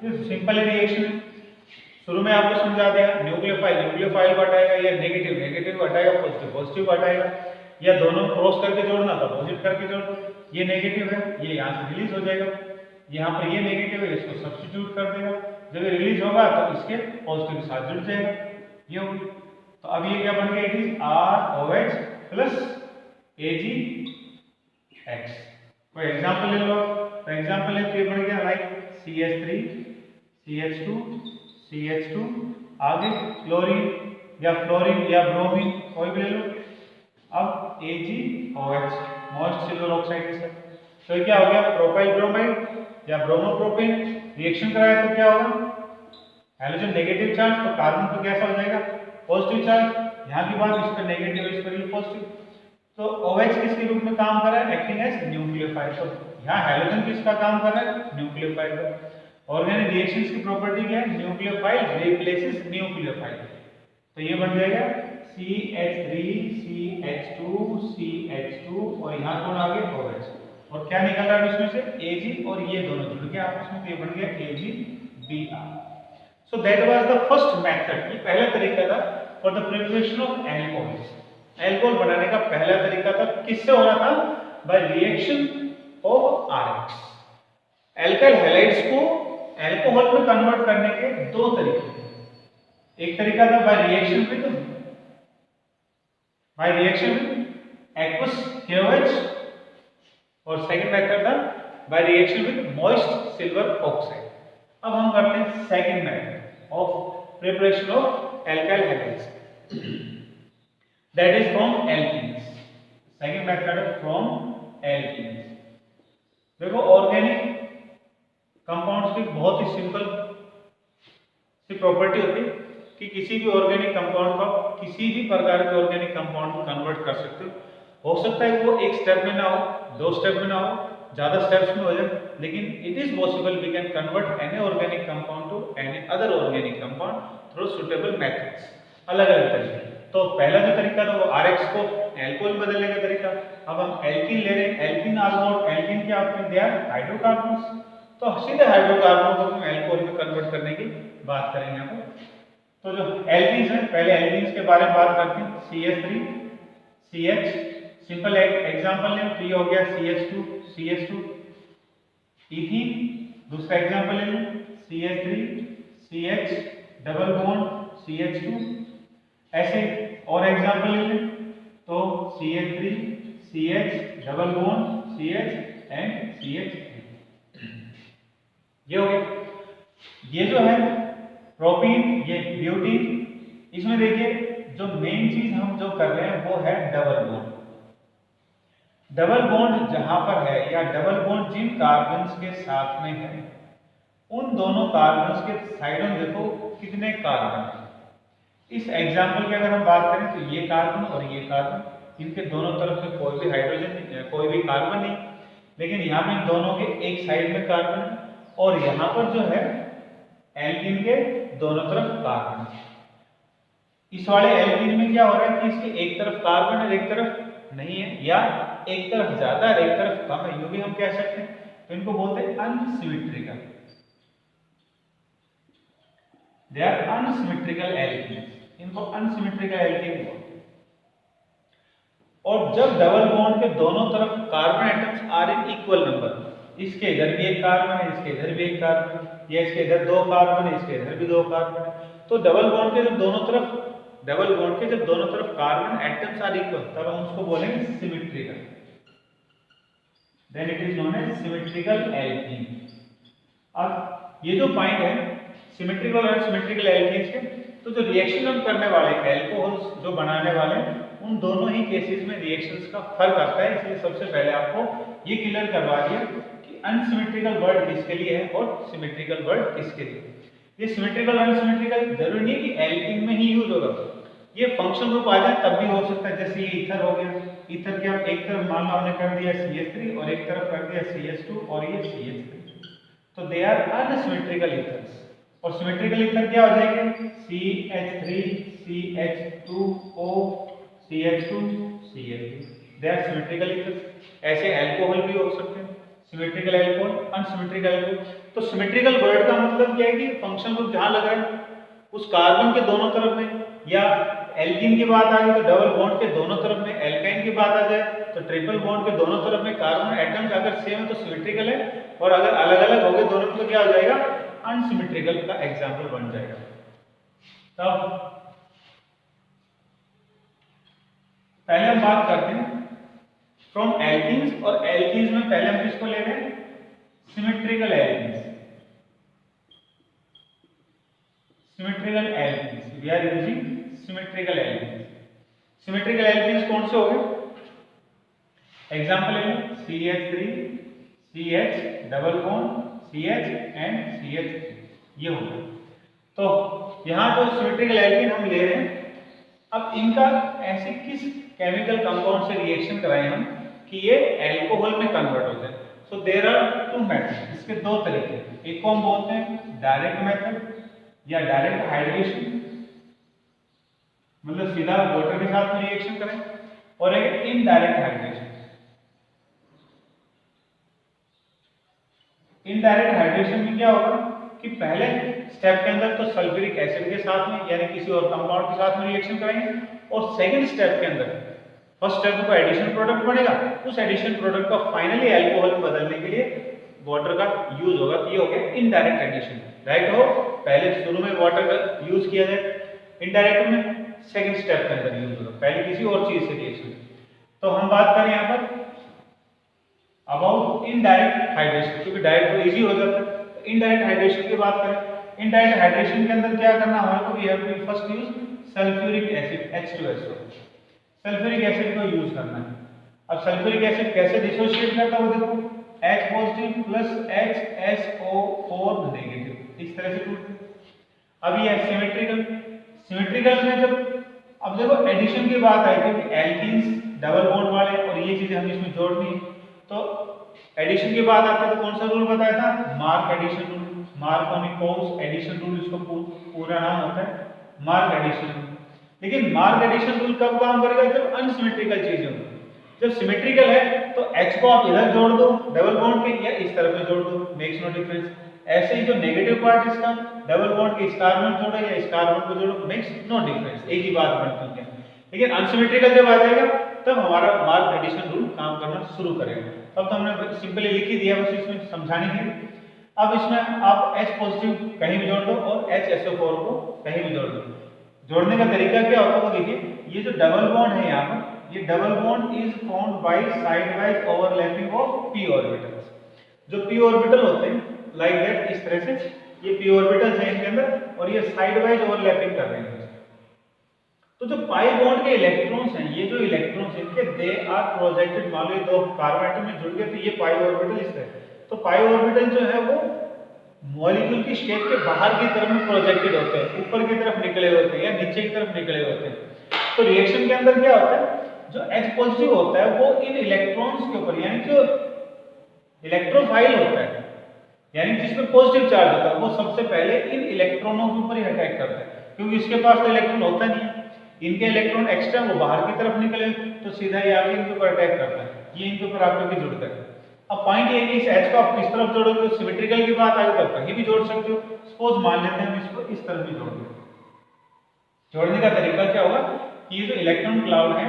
ये सिंपल रिएक्शन है। शुरू में आपको समझा दिया, न्यूक्लियोफाइल को हटाएगा या नेगेटिव हटाएगा, पॉजिटिव हटाएगा, या दोनों क्रॉस करके जोड़ना था, अपोजिट करके जोड़ना, ये नेगेटिव है ये यहाँ से रिलीज हो जाएगा, यहाँ पर ये नेगेटिव है, इसको सब्स्टिट्यूट कर देगा, जब ये रिलीज होगा तो इसके पॉजिटिव के साथ जुड़ जाएगा, ये होगी। तो अब ये क्या बन गया, it is ROH plus AgX। कोई एग्जांपल ले लो, तो एग्जांपल ले तो ये बन गया लाइक CH3 CH2 CH2, आगे क्लोरीन या फ्लोरीन या ब्रोमीन कोई भी ले लो। अब AgOH मॉइस्ट सिल्वर ऑक्साइड के साथ, तो ये क्या हो गया, प्रोपाइल ब्रोमाइड या ब्रोमोप्रोपेन रिएक्शन कराया तो क्या होगा, हाइड्रोजन नेगेटिव चार्ज, तो कार्बन तो कैसा हो जाएगा, पॉजिटिव चार्ज। यहाँ की बात, इस पर नेगेटिव इस पर पॉजिटिव, तो OH किसके रूप में काम कर रहा है, एक्टिंग एज न्यूक्लियोफाइल। तो यहाँ हाइड्रोजन किसका काम कर रहा है, न्यूक्लियोफाइल का। ऑर्गेनिक रिएक्शंस की प्रॉपर्टी क्या है, न्यूक्लियोफाइल रिप्लेसेस न्यूक्लियोफाइल, तो ये बन जाएगा CH3 CH2 CH2 और यहाँ कौन आ गया, OH, और क्या निकल रहा है इसमें से, Ag, और ये दोनों जुड़ के आपस में, तो ये बन गया AgBr। So that was the first method, ये पहला तरीका था for the preparation of alcohols. Alcohol बनाने का पहला तरीका था, किससे हो रहा था, by reaction of RH। Alkyl halides को एल्कोहल में कन्वर्ट करने के दो तरीके, एक तरीका था by reaction with aqueous KOH, और सेकंड मेथड था by reaction with moist silver oxide. अब हम करते हैं second method of preparation of alkyl halides, that is from alkenes. Second method है फ्रॉम एल्कीन्स। देखो ऑर्गेनिक कंपाउंड्स की बहुत ही सिंपल सी प्रॉपर्टी होती है कि किसी भी ऑर्गेनिक कंपाउंड को आप किसी भी प्रकार के ऑर्गेनिक कंपाउंड में कन्वर्ट कर सकते हो सकता है वो एक स्टेप में ना हो, दो स्टेप में ना हो, ज्यादा स्टेप्स में हो जाए, लेकिन it is possible we can convert any organic compound to any other organic compound through suitable methods, अलग अलग तरीके। तो पहला जो तरीका था वो RH को एल्कोहल में बदलने का तरीका। अब हम एल्कीन ले रहे हैं, एल्कीन ऑलमोस्ट, एल्कीन क्या होते हैं, दे आर हाइड्रोकार्बन्स, तो सीधे हाइड्रोकार्बन को हम एल्कोहल में कन्वर्ट करने की बात करेंगे यहाँ पर। तो जो एल्कीन्स हैं, पहले एल्कीन्स के बारे में बात करते हैं। CH3 CH, सिंपल एग्जांपल लें तो ये हो गया CH2 CH2। इथीन, दूसरा एग्जांपल ले लें CH3 CH double bond CH2। ऐसे और एग्जांपल ले लें तो CH3 CH double bond CH and CH3। ये हो गया। ये जो है प्रोपीन, ये ब्यूटीन, इसमें देखिए जो मेन चीज हम जो कर रहे हैं वो है डबल बॉन्ड। डबल बॉन्ड जहां पर है या डबल बॉन्ड जिन कार्बन्स के साथ में है उन दोनों कार्बन्स के साइडों में देखो कितने कार्बन हैं। इस एग्जांपल की अगर हम बात करें तो ये कार्बन और ये कार्बन, इनके दोनों तरफ में कोई भी हाइड्रोजन, कोई भी कार्बन नहीं, लेकिन यहाँ पे दोनों के एक साइड में कार्बन है और यहाँ पर जो है एल्कीन के दोनों तरफ कार्बन। इस वाले एल्कीन में क्या हो रहा है कि इसके एक तरफ कार्बन है, एक तरफ नहीं है, या एक तरफ ज्यादा है, एक तरफ कम है, यूं भी हम कह सकते हैं। तो इनको बोलते हैं unsymmetrical, they are unsymmetrical alkene, इनको अनसिमेट्रिकल एल्कीन बोलते हैं। और जब डबल बॉन्ड के दोनों तरफ carbon atoms are in equal number, इसके इधर भी एक कार्बन है, इसके इधर भी एक कार्बन है, या इसके इधर दो कार्बन है, इसके इधर भी दो कार्बन है, तो डबल बॉन्ड के जब दोनों तरफ कार्बन एटम्स आर इक्वल तब हम उसको बोलेंगे symmetrical, then it is known as symmetrical alkene. अब ये जो पॉइंट है सिमेट्रिकल और अनसिमेट्रिकल एल्कीन्स के, तो जो रिएक्शन हम करने वाले एल्कोहल्स जो बनाने वाले उन दोनों ही केसेस में रिएक्शंस का फर्क आता है। इसलिए सबसे पहले आपको ये क्लियर करवा दिया कि अनसिमेट्रिकल वर्ड किसके लिए है और सिमेट्रिकल वर्ड किसके लिए। ये सिमेट्रिकल और अनसिमेट्रिकल जरूरी नहीं कि एल्कीन में ही यूज होगा, ये फंक्शन ग्रुप आ जाए तब भी हो सकता है। जैसे ये ईथर हो गया, ईथर के आप एक तरफ मान लो हमने कर दिया CH3 और एक तरफ कर दिया CH2 और ये CH3, तो दे आर अनसिमेट्रिकल ईथर्स। और सिमेट्रिकल ईथर क्या हो जाएंगे CH3 CH2O CH2 CH2, they are symmetrical ethers. ऐसे अल्कोहल भी हो सकते हैं, सिमेट्रिकल अल्कोहल, अनसिमेट्रिकल अल्कोहल। तो सिमेट्रिकल वर्ड का मतलब क्या है कि फंक्शन ग्रुप जहां लगा है उस कार्बन के दोनों तरफ में या एल्कीन की बात आ गई तो डबल बॉन्ड के दोनों तरफ में, एल्काइन की बात आ जाए तो ट्रिपल बॉन्ड के दोनों तरफ में कार्बन एटम्स अगर सेम है तो सिमेट्रिकल है, और अगर अलग अलग हो गए दोनों तो क्या हो जाएगा, अनसिमेट्रिकल का एग्जाम्पल बन जाएगा। तब पहले हम बात करते हैं फ्रॉम एल्कीन्स, और एल्कीन्स में पहले हम किसको ले रहे हैं, symmetrical alkenes. Symmetrical alkenes, we are using symmetrical alkenes. Symmetrical alkenes कौन से हो गए, एग्जांपल ले लो, CH3 CH double bond CH and CH3, ये हो गया। तो यहां जो सिमेट्रिकल एल्कीन हम ले रहे हैं, अब इनका ऐसे किस केमिकल कंपाउंड से रिएक्शन कराएं हम कि ये अल्कोहल में कन्वर्ट हो जाए। So there are two method, इसके दो तरीके, एक को हम बोलते हैं डायरेक्ट मेथड या डायरेक्ट हाइड्रेशन, मतलब सीधा वाटर के साथ में रिएक्शन करें, और एक इनडायरेक्ट हाइड्रेशन। इनडायरेक्ट हाइड्रेशन में क्या होगा कि पहले स्टेप के अंदर तो सल्फ्यूरिक एसिड के साथ में यानी किसी और कंपाउंड के साथ में रिएक्शन करेंगे, और सेकंड स्टेप के अंदर फर्स्ट स्टेप को एडिशन प्रोडक्ट बनेगा, उस एडिशन प्रोडक्ट को फाइनली अल्कोहल में बदलने के लिए वाटर का यूज होगा। ये हो गया इनडायरेक्ट एडिशन। राइट हो, पहले शुरू में वाटर का यूज किया जाए, इनडायरेक्ट में सेकंड स्टेप के अंदर यूज होगा, पहले किसी और चीज से रिएक्शन। तो हम बात करें यहाँ पर अबाउट इनडायरेक्ट हाइड्रेशन, क्योंकि डायरेक्ट तो इजी हो जाता है, तो इनडायरेक्ट हाइड्रेशन की बात करें। इनडायरेक्ट हाइड्रेशन के अंदर क्या करना हमारे को, we have to first use sulphuric acid H2SO, sulphuric acid को यूज करना है। अब सल्फ्यूरिक एसिड कैसे डिसोशिएट करता है वो देखो, H positive plus HSO4 negative, इस तरह से टूट। अब ये सिमेट्रिकल, सिमेट्रिकल में जब अब देखो एडिशन की बात आई क्योंकि एल्कीन्स डबल बॉन्ड वाले और ये चीजें हमें इसमें जोड़नी है, तो एडिशन की बात आती है तो कौन सा रूल बताया था, Mark addition rule, Markovnikov's addition rule, इसको पूरा नाम होता है मार्क एडिशन रूल। लेकिन मार्क एडिशन रूल कब काम करेगा, जब अनसिमेट्रिकल चीजें हों। जब सिमेट्रिकल है तो H को आप इधर जोड़ दो डबल बॉन्ड के, या इस तरफ में जोड़ दो, मेक्स नो डिफरेंस। ऐसे ही जो नेगेटिव पार्ट इसका डबल बॉन्ड के इस कार्बन जोड़ो या इस कार्बन को जोड़ो, मेक्स नो डिफरेंस, एक ही बात बनती है। लेकिन अनसिमेट्रिकल जब आ जाएगा तब हमारा मार्क एडिशन रूल काम करना शुरू करेगा। तब तो हमने सिंपली लिख ही दिया बस इसमें समझाने के लिए। अब इसमें आप H पॉजिटिव कहीं भी जोड़ दो और HSO4 को कहीं भी जोड़ दो। जोड़ने का तरीका क्या होता है वो देखिए, ये जो डबल बॉन्ड है यहाँ पर, ये double bond is formed by side wise overlapping of p orbitals. जो p ऑर्बिटल होते हैं लाइक दैट, इस तरह से ये p ऑर्बिटल्स हैं इनके अंदर, और ये साइड वाइज ओवरलैपिंग कर रहे हैं। तो जो पाई बॉन्ड के इलेक्ट्रॉन्स हैं, ये जो इलेक्ट्रॉन्स हैं इनके दे आर प्रोजेक्टेड, मान लो ये दो कार्बन एटम में जुड़ गए तो ये पाई ऑर्बिटल इस तरह, तो पाई ऑर्बिटल जो है वो मॉलिक्यूल की स्टेट के बाहर की तरफ में प्रोजेक्टेड होते हैं, ऊपर की तरफ निकले होते हैं या नीचे की तरफ निकले होते हैं। तो रिएक्शन के अंदर क्या होता है, जो H पॉजिटिव होता है वो इन इलेक्ट्रॉन्स के ऊपर, यानी जो इलेक्ट्रोफाइल होता है यानी जिसमें पॉजिटिव चार्ज होता है, वो सबसे पहले इन इलेक्ट्रॉनों के ऊपर ही अटैक करता है, क्योंकि इसके पास तो इलेक्ट्रॉन होता नहीं है, इनके इलेक्ट्रॉन एक्स्ट्रा वो बाहर की तरफ निकले तो सीधा ही आके इनके ऊपर अटैक करता है, ये इनके ऊपर आकर के जुड़ता है। अब पॉइंट ये है कि इस H को आप किस तरफ जोड़ोगे, तो सिमेट्रिकल की बात आगे तक कहीं भी जोड़ सकते हो। सपोज मान लेते हैं हम इसको इस तरफ भी जोड़ दें, जोड़ने का तरीका क्या होगा कि ये जो इलेक्ट्रॉन क्लाउड है,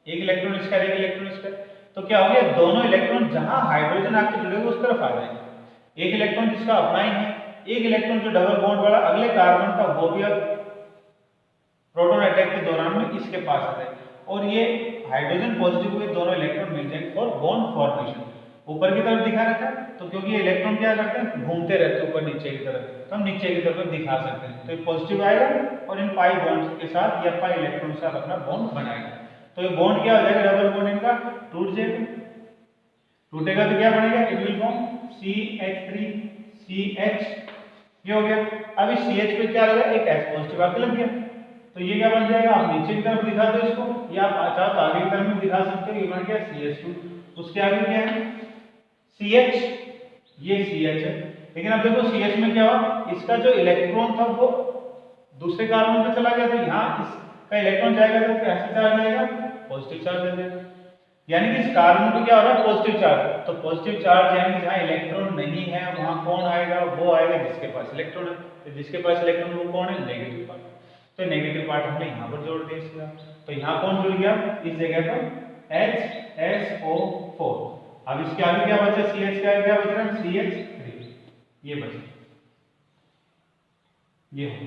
एक इलेक्ट्रॉन इसका एक इलेक्ट्रॉन इसका, तो क्या होगा दोनों इलेक्ट्रॉन जहां हाइड्रोजन आके जुड़ेगा उस तरफ आ जाएंगे। एक इलेक्ट्रॉन जिसका अपना ही है, एक इलेक्ट्रॉन जो डबल बॉन्ड वाला अगले कार्बन का, वो भी अब प्रोटॉन अटैक के दौरान में इसके पास आ जाए, और ये हाइड्रोजन पॉजिटिव हुए दोनों इलेक्ट्रॉन मिल जाएंगे फॉर बॉन्ड फॉर्मेशन। ऊपर की तरफ दिखा रखा है तो क्योंकि ये इलेक्ट्रॉन क्या करते हैं, घूमते रहते हैं ऊपर नीचे की तरफ, तो हम नीचे की तरफ दिखा सकते हैं। तो ये पॉजिटिव आएगा और इन पाई बॉन्ड्स के साथ या पाई इलेक्ट्रॉन के साथ अपना बॉन्ड बनाएगा, तो ये बॉन्ड क्या हो जाएगा, डबल बॉन्ड इनका टूट जाएगा। टूटेगा तो क्या बनेगा, इट विल फॉर्म CH3CH, ये हो गया। अब इस CH पे क्या लगा, एक H पॉजिटिव आके लग गया, तो ये क्या बन जाएगा, आप नीचे की तरफ दिखा दो इसको या आप चाहो तो आगे की तरफ में दिखा सकते हो, ये बन गया CH2। उसके आगे क्या है CH, ये CH है। लेकिन अब देखो CH में क्या हुआ, इसका जो इलेक्ट्रॉन था वो दूसरे कार्बन पे चला गया, तो यहाँ इसका इलेक्ट्रॉन जाएगा तो कैसे चार्ज आएगा, पॉजिटिव चार्ज आ जाएगा। यानी कि इस कार्बन पे क्या हो रहा है, पॉजिटिव चार्ज। तो पॉजिटिव चार्ज यानी जहाँ इलेक्ट्रॉन नहीं है वहां कौन आएगा, वो आएगा जिसके पास इलेक्ट्रॉन है। तो जिसके पास इलेक्ट्रॉन वो कौन है, नेगेटिव पार्ट। तो नेगेटिव पार्ट हमने यहाँ पर जोड़ दिया इसका। तो यहाँ कौन जुड़ गया इस जगह पर HSO4। अब इसके आगे क्या बचा CH का क्या बच रहा है CH3 ये बचा ये हो।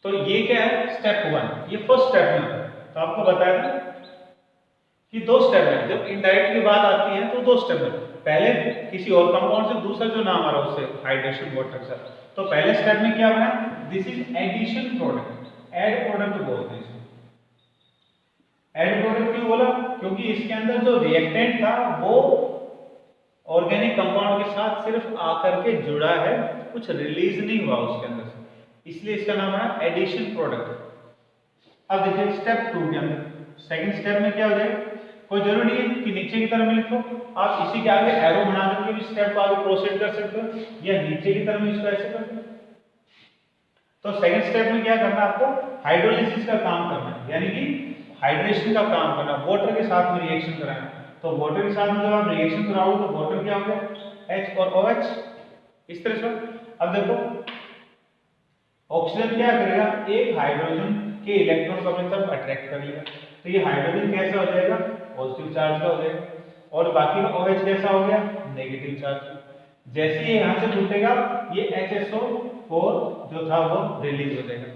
तो ये क्या है स्टेप 1 ये फर्स्ट स्टेप में होता है। तो आपको बताया था कि दो स्टेप है। जब इनडायरेक्ट की बात आती है तो दो स्टेप है। पहले किसी और कंपाउंड से दूसरा जो नाम आ रहा है उससे हाइड्रेशन वाटर से। तो पहले स्टेप में क्या बना this is addition product add product बोलते हैं इसको। एड प्रोडक्ट क्यों बोला क्योंकि इसके अंदर जो रिएक्टेंट था वो ऑर्गेनिक कंपाउंड के साथ सिर्फ आकर के जुड़ा है कुछ रिलीज नहीं हुआ उसके अंदर से इसलिए इसका नाम है एडिशन प्रोडक्ट। अब देखिए स्टेप 2 के अंदर सेकंड स्टेप में क्या हो जाएगा कोई जरूरी नहीं है कि नीचे की तरफ में लिखो आप इसी के आगे एरो बना करके भी स्टेप को आगे प्रोसीड कर सकते हो या नीचे की तरफ में इसको ऐसे कर दो। तो सेकंड स्टेप में क्या करना आपको हाइड्रोलिसिस का काम करना है यानी कि हाइड्रेशन का काम करना वाटर के साथ में रिएक्शन कराना। तो वाटर के साथ में जब आप रिएक्शन कराओगे तो वाटर क्या हो गया H और OH इस तरह से। अब देखो ऑक्सीजन क्या करेगा एक हाइड्रोजन के इलेक्ट्रॉन को अपनी तरफ अट्रैक्ट कर लेगा। तो ये हाइड्रोजन कैसा हो जाएगा पॉजिटिव चार्ज का हो जाएगा और बाकी का OH कैसा हो गया नेगेटिव चार्ज। जैसे ही यहाँ से छूटेगा ये HSO4 जो था वो रिलीज हो जाएगा।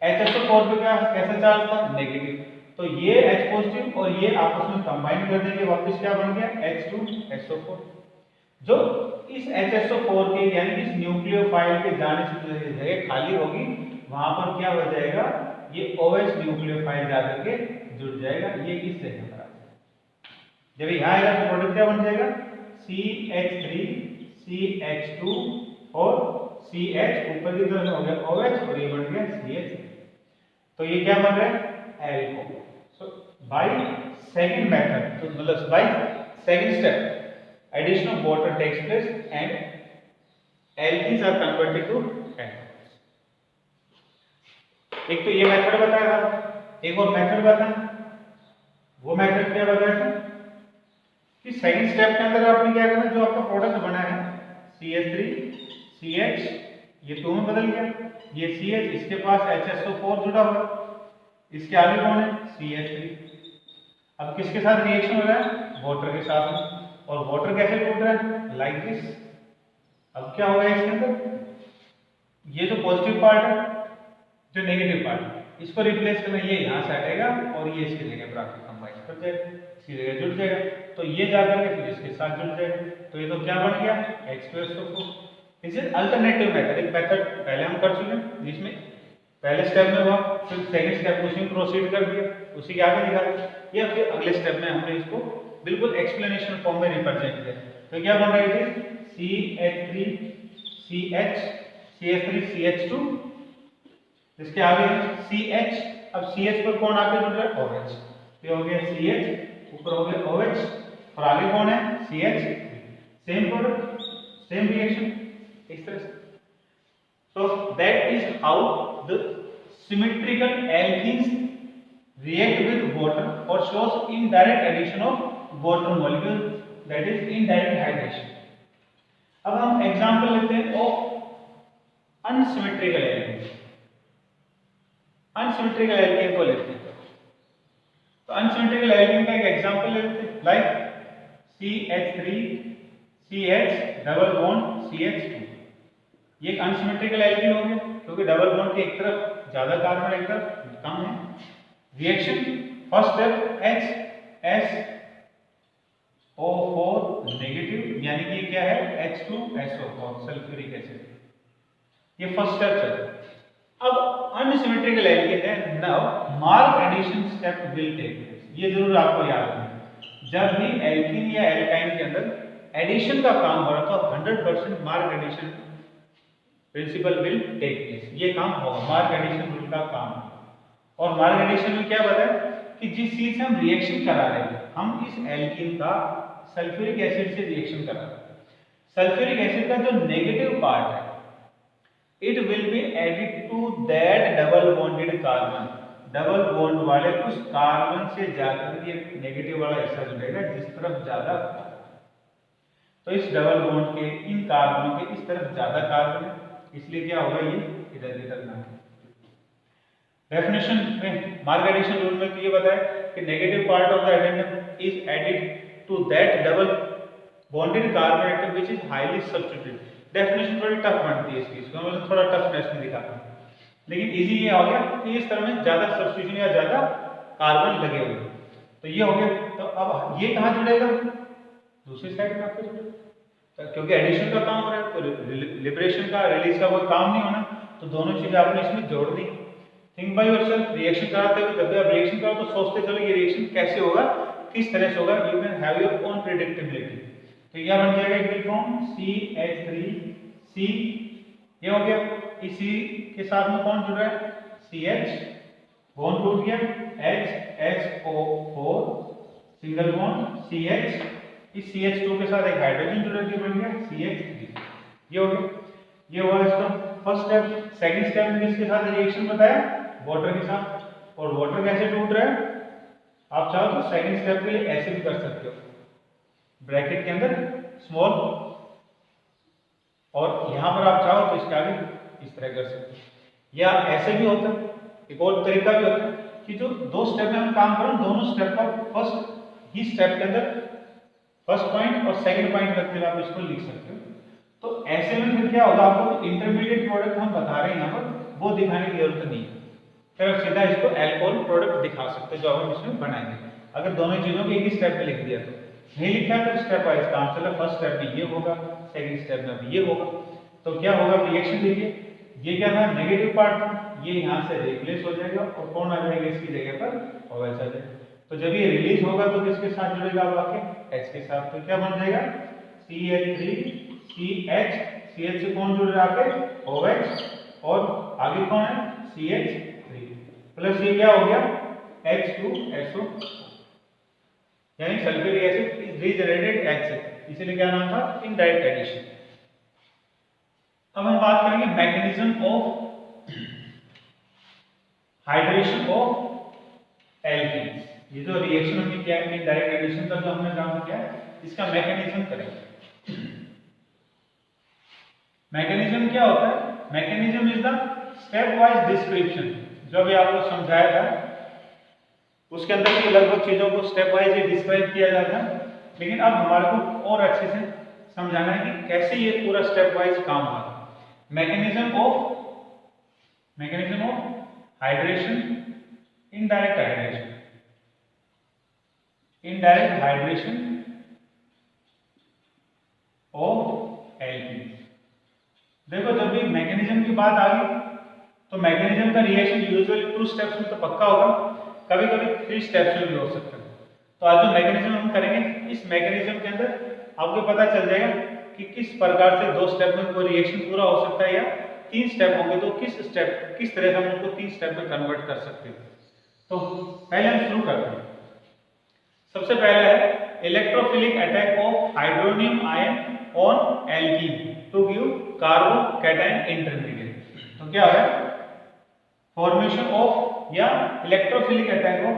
HSO4 पे क्या कैसा चार्ज था नेगेटिव। तो ये H पॉजिटिव और ये आपस में कंबाइन कर देंगे वापस क्या बन गया H2SO4 जो इस HSO4 के यानी कि इस न्यूक्लियोफाइल के जाने से जगह खाली होगी वहां पर क्या हो जाएगा ये OH न्यूक्लियोफाइल जाकर के जुड़ जाएगा ये इस जगह पर आ जाएगा। जब यहाँ आएगा तो प्रोडक्ट क्या बन जाएगा CH3 CH2 और CH ऊपर की तरफ हो गया OH और ये बन गया CH। तो ये क्या बन रहा है alcohol. So by second method तो मतलब by second step addition of water takes place and alkenes are converted to alcohols। एक तो ये मेथड बताया था एक और मेथड बताया वो मेथड क्या बताया था कि सेकंड स्टेप के अंदर आपने क्या करना जो आपका प्रोडक्ट बना है CH3 CH ये 2 में बदल गया ये CH इसके पास HSO4 जुड़ा हुआ इसके आगे कौन है CH3। अब किसके साथ रिएक्शन हो रहा है वाटर के साथ में और वाटर कैसे टूट रहा है लाइक दिस। अब क्या होगा इसके अंदर ये जो पॉजिटिव पार्ट है जो नेगेटिव पार्ट इसको रिप्लेस करना ये यहाँ से हटेगा और ये इसकी जगह पर आकर कंबाइन कर जाएगा इसकी जगह जुड़ जाएगा। तो ये जाकर के फिर इसके साथ जुड़ जाएगा तो ये तो क्या बन गया H2SO4। This is alternative method. एक मेथड पहले हम कर चुके हैं जिसमें पहले स्टेप में हुआ फिर सेकंड स्टेप उसी में प्रोसीड कर दिया उसी के आगे दिखा या फिर अगले स्टेप में हमने इसको बिल्कुल एक्सप्लेनेशन फॉर्म में रिप्रेजेंट किया। तो क्या बन रहा है CH3 CH CH3 CH2 इसके आगे CH। अब CH पर कौन आके जुड़ रहा है OH ये हो गया CH ऊपर हो गया OH और आगे कौन है CH same product same reaction इस तरह से। So that is how the symmetrical alkenes react with water or shows indirect addition of water molecule that is indirect hydration। अब हम एग्जांपल लेते हैं of unsymmetrical alkane. Unsymmetrical alkane को लेते हैं तो अनसिमेट्रिकल एल्केन का एक एग्जांपल लेते हैं like CH3 CH double bond CH2 ये एक अनसिमेट्रिकल एल्केन हो गया क्योंकि डबल बॉन्ड के एक तरफ ज्यादा कार्बन एक तरफ कम है। Reaction first step HSO4 negative यानी कि क्या है H2SO4 सल्फ्यूरिक एसिड ये फर्स्ट स्टेप है। अब अनसिमेट्रिकल एल्केन है now Mark addition step will take place. ये जरूर आपको याद रखना जब भी एल्कीन या एल्काइन के अंदर एडिशन का काम हो रहा तो 100% Mark addition principle will take place. ये काम होगा मार्क एडिशन रूल का काम और मार्क एडिशन में क्या बताया कि जिस चीज से हम रिएक्शन करा रहे हैं हम इस एल्कीन का सल्फ्यूरिक एसिड से रिएक्शन करा रहे हैं। सल्फ्यूरिक एसिड का जो नेगेटिव पार्ट है it will be added to that double bonded carbon. Double bond वाले उस कार्बन से जाकर ये नेगेटिव वाला हिस्सा जुड़ेगा जिस तरफ ज्यादा। तो इस डबल बॉन्ड के इन कार्बनों के इस तरफ ज्यादा कार्बन है इसलिए क्या होगा ये इधर इधर ना। डेफिनेशन में मार्क एडिशन रूल में तो ये बताया कि negative part of the addendum is added to that double bonded carbon atom which is highly substituted. Definition थोड़ी टफ बनती है इसकी, इसको मैं थोड़ा टफनेस में दिखाता हूं, लेकिन इजी ये हो गया कि इस तरह में ज्यादा सब्स्टिट्यूशन या ज्यादा कार्बन लगे हुए, तो ये हो गया। तो अब ये कहां जुड़ेगा, दूसरी साइड में आपको जुड़ेगा, तो क्योंकि एडिशन का काम हो रहा है तो लिबरेशन का रिलीज का कोई काम नहीं होना, तो दोनों चीजें आपने इसमें जोड़ दी। थिंक बाय योरसेल्फ, रिएक्शन कराते हुए जब भी आप रिएक्शन करो तो सोचते चलो ये रिएक्शन कैसे होगा, किस तरह से होगा, you can have your own predictability. तो यह बन जाएगा इक्वल फॉर्म CH3C, ये हो गया। इसी के साथ में कौन जुड़ रहा है, CH, बॉन्ड टूट गया, HSO4 सिंगल बॉन्ड CH, इस CH2 के साथ एक हाइड्रोजन जुड़ गया, बन गया CH3, ये हो गया। ये हुआ इसका फर्स्ट स्टेप। सेकंड स्टेप में किसके साथ रिएक्शन बताया, वाटर के साथ, और वाटर कैसे टूट रहा है, आप चाहो तो सेकंड स्टेप के लिए ऐसे भी कर सकते हो, ब्रैकेट के अंदर स्मॉल, और यहां पर आप चाहो तो इसके आगे इस तरह कर सकते हो, या ऐसे भी होता है। एक और तरीका भी होता है कि जो दो स्टेप में हम काम करें, दोनों स्टेप का फर्स्ट ही स्टेप के अंदर फर्स्ट पॉइंट और सेकंड पॉइंट रख के आप इसको लिख सकते हो। तो ऐसे में फिर क्या होगा, आपको इंटरमीडिएट प्रोडक्ट हम बता रहे हैं यहाँ पर, वो दिखाने की जरूरत नहीं है, फिर आप सीधा इसको अल्कोहल प्रोडक्ट दिखा सकते हैं जो हम इसमें बनाएंगे। अगर दोनों चीजों को एक ही स्टेप में लिख दिया तो नहीं लिखा तो स्टेप वाइज काम चला, फर्स्ट स्टेप में ये होगा, सेकंड स्टेप में भी ये होगा। तो क्या होगा, रिएक्शन देखिए, ये क्या था, नेगेटिव पार्ट था, ये यहाँ से रिप्लेस हो जाएगा और कौन आ जाएगा इसकी जगह पर, OH आ जाएगा। तो जब ये रिलीज होगा तो किसके साथ जुड़ेगा, आपके H के साथ, तो क्या बन जाएगा CH3CH, CH से कौन जुड़ रहा है आपके OH, और आगे कौन है CH3 प्लस ये क्या हो गया H2SO, यानी sulphuric acid is regenerated H से, इसीलिए क्या नाम था, इनडायरेक्ट एडिशन। अब हम बात करेंगे mechanism of hydration of alkenes. ये जो रिएक्शन हमने किया है इनडायरेक्ट एडिशन का जो हमने काम किया है, इसका मैकेनिज्म करेंगे। मैकेनिज्म क्या होता है, mechanism is the step wise description, जो भी आपको समझाया था उसके अंदर की लगभग चीजों को स्टेप वाइज ही डिस्क्राइब किया जाता है, लेकिन अब हमारे को और अच्छे से समझाना है कि कैसे ये पूरा स्टेप वाइज काम होगा। Mechanism of hydration, indirect hydration, indirect hydration of alkenes. देखो जब भी मैकेनिज्म की बात आ गई तो मैकेनिज्म का रिएक्शन यूजुअली 2 स्टेप्स में तो पक्का होगा, कभी कभी 3 स्टेप्स में भी हो सकता है। तो आज जो मैकेनिज्म हम करेंगे, इस मैकेनिज्म के अंदर आपको पता चल जाएगा कि किस प्रकार से 2 स्टेप में कोई रिएक्शन पूरा हो सकता है, या 3 स्टेप होंगे तो किस तरह से हम उनको 3 स्टेप में कन्वर्ट कर सकते हैं। तो पहले हम शुरू करते हैं। सबसे पहले है electrophilic attack of hydronium ion on alkene to give carbocation intermediate. तो क्या है, फॉर्मेशन ऑफ या electrophilic attack of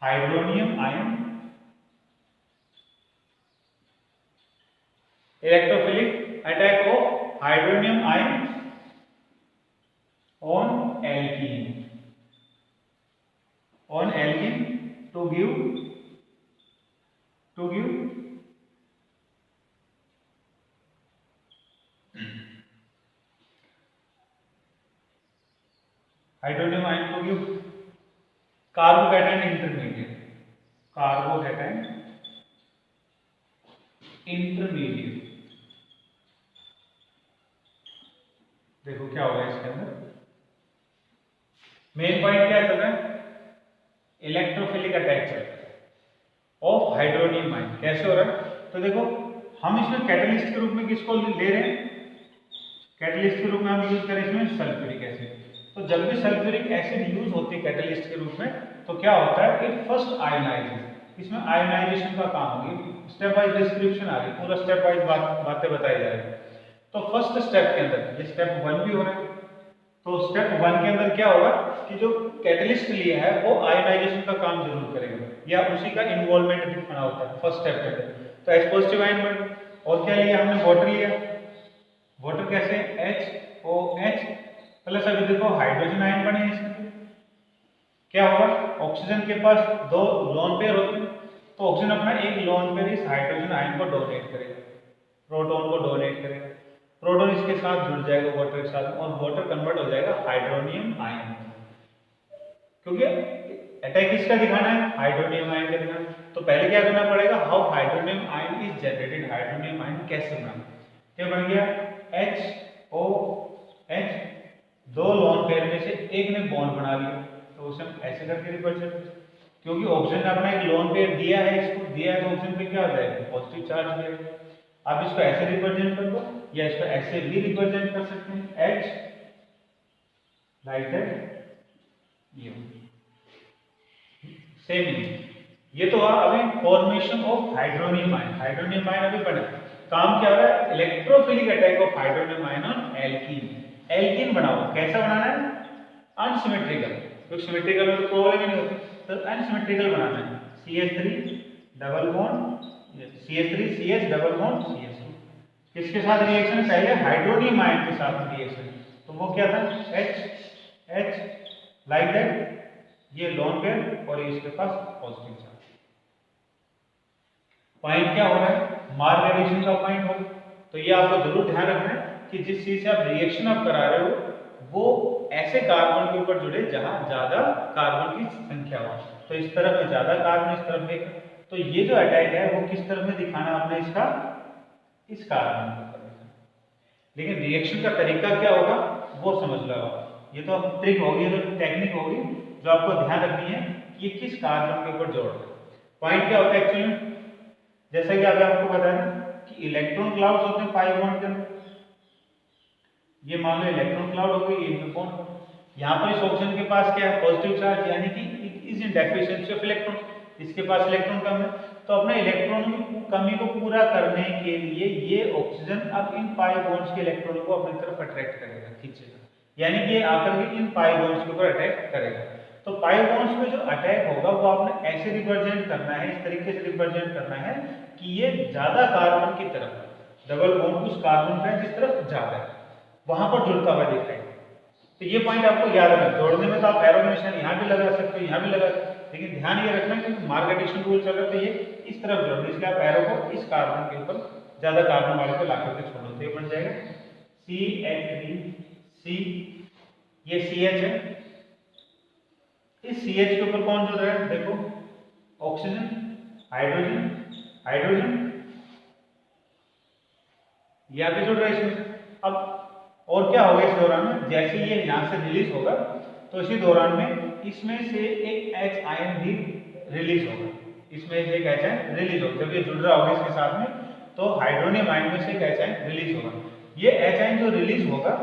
hydronium ion, electrophilic attack of hydronium ion on alkene to give hydronium ion to give carbocation intermediate, देखो क्या होगा इसके अंदर, main point क्या चल रहा है, इलेक्ट्रोफिलिक अटैक चल रहा है ऑफ हाइड्रोनियम आयन। कैसे हो रहा है, तो देखो हम इसमें कैटलिस्ट के रूप में किसको ले रहे हैं, कैटलिस्ट के रूप में हम यूज करें इसमें सल्फ्यूरिक एसिड। तो जब भी सल्फ्यूरिक एसिड यूज होती है कैटलिस्ट के रूप में, तो क्या होता है, इट फर्स्ट आयोनाइजेस, इसमें आयोनाइजेशन का काम होगी। स्टेप वाइज डिस्क्रिप्शन आ रही, पूरा स्टेप वाइज बातें बताई जा रही है। तो फर्स्ट स्टेप के अंदर ये स्टेप 1 भी हो रहा है, तो स्टेप 1 के अंदर क्या होगा कि जो कैटलिस्ट लिया है वो आयोनाइजेशन का काम जरूर करेगा, या उसी का इन्वॉल्वमेंट भी बना होता है फर्स्ट स्टेप के अंदर। तो H पॉजिटिव आयन बन गया। और क्या लिया हमने, वाटर लिया। वाटर कैसे, HOH प्लस, अभी देखो हाइड्रोजन आयन बने इसमें, क्या होगा, ऑक्सीजन के पास 2 लोन पेयर होते हैं, तो ऑक्सीजन अपना एक लोन पेयर इस हाइड्रोजन आयन को डोनेट करेगा, प्रोटॉन को डोनेट करेगा, प्रोटॉन इसके साथ जुड़ जाएगा वाटर के साथ, और वाटर कन्वर्ट हो जाएगा हाइड्रोनियम आयन में, क्योंकि अटैक किसका दिखाना है, हाइड्रोनियम आयन का दिखाना है। तो पहले क्या करना पड़ेगा, how hydronium ion is generated, hydronium ion कैसे बना, क्या बन गया, HOH, 2 लोन पेयर में से एक ने बॉन्ड बना लिया, तो उसे हम ऐसे करके रिप्रेजेंट, क्योंकि ऑक्सीजन ने अपना एक लोन पेयर दिया है, इसको दिया है, तो ऑक्सीजन पे क्या हो जाएगा, पॉजिटिव चार्ज मिलेगा। आप इसको ऐसे रिप्रेजेंट कर दो, या इसको ऐसे भी रिप्रेजेंट कर सकते हैं, H लाइक दैट, ये सेम। ये तो अभी formation of hydronium ion, hydronium ion अभी बना, काम क्या हो रहा है, electrophilic attack of hydronium ion on alkene, alkene बनाओ, कैसा बनाना है, अनसिमेट्रिकल, क्योंकि सिमेट्रिकल में तो प्रॉब्लम ही नहीं होती, तो अनसिमेट्रिकल बनाना है, CH3 double bond, CH3 CH double bond CH2, किसके साथ रिएक्शन है, पहले हाइड्रोनियम आयन के साथ रिएक्शन, तो वो क्या था, H लाइक दैट, ये लोन पेयर और इसके पास पॉजिटिव चार्ज। पॉइंट क्या हो रहा है, मार्ग एडिशन का पॉइंट हो, तो ये आपको जरूर ध्यान रखना है कि जिस चीज से आप रिएक्शन आप करा रहे हो वो ऐसे कार्बन के ऊपर जुड़े जहां ज्यादा कार्बन की संख्या हो, तो इस तरफ में ज्यादा कार्बन, इस तरफ में, तो ये जो अटैक है वो किस तरफ में दिखाना आपने, इसका इस कार्बन के ऊपर दिखाना, लेकिन रिएक्शन का तरीका क्या होगा वो समझ लो, ये तो ट्रिक होगी, ये तो टेक्निक होगी जो आपको ध्यान रखनी है कि ये किस कार्बन के ऊपर जोड़ रहा है। पॉइंट क्या होता है एक्चुअली, जैसा कि अभी आपको बताया कि इलेक्ट्रॉन क्लाउड्स होते हैं पाई बॉन्ड के अंदर, ये मान लो इलेक्ट्रॉन क्लाउड हो गई, ये बॉन्ड, यहाँ पर इस ऑक्सीजन के पास क्या है, पॉजिटिव चार्ज, यानी कि it is in deficiency of electron, इसके पास इलेक्ट्रॉन कम है, तो अपने इलेक्ट्रॉन की कमी को पूरा करने के लिए ये ऑक्सीजन अब इन पाई बॉन्ड्स के इलेक्ट्रॉनों को अपनी तरफ अट्रैक्ट करेगा, खींचेगा, यानी कि ये आकर के इन पाई बॉन्ड्स के ऊपर अटैक करेगा। तो पाई बॉन्ड्स पे जो अटैक होगा वो आपने ऐसे रिप्रेजेंट करना है, इस तरीके से रिप्रेजेंट करना है कि ये ज्यादा कार्बन की तरफ, डबल बॉन्ड उस कार्बन पे जिस तरफ ज्यादा है वहां पर जुड़ता हुआ दिखाई। तो ये पॉइंट आपको याद रखना, जोड़ने में तो आप एरो निशान यहाँ भी लगा सकते हो, यहाँ भी लगा, लेकिन ध्यान ये रखना कि मार्ग एडिशन रूल चल रहा है, तो ये इस तरफ जोड़ना, इसलिए आप एरो को इस कार्बन के ऊपर ज्यादा कार्बन वाले को ला करके छोड़ो, तो ये बन जाएगा CH3C, ये CH है, इस CH के ऊपर कौन जुड़ रहा है, देखो ऑक्सीजन, हाइड्रोजन, हाइड्रोजन, यहाँ पे जुड़ रहा है इसमें। अब और क्या होगा इस दौरान में, जैसे ये यहाँ से रिलीज होगा तो इसी दौरान में इसमें से एक H आयन भी रिलीज होगा, इसमें से एक H आयन रिलीज होगा, जब ये जुड़ रहा होगा इसके साथ में तो हाइड्रोनियम आयन में से एक H आयन रिलीज होगा। ये H आयन जो रिलीज होगा,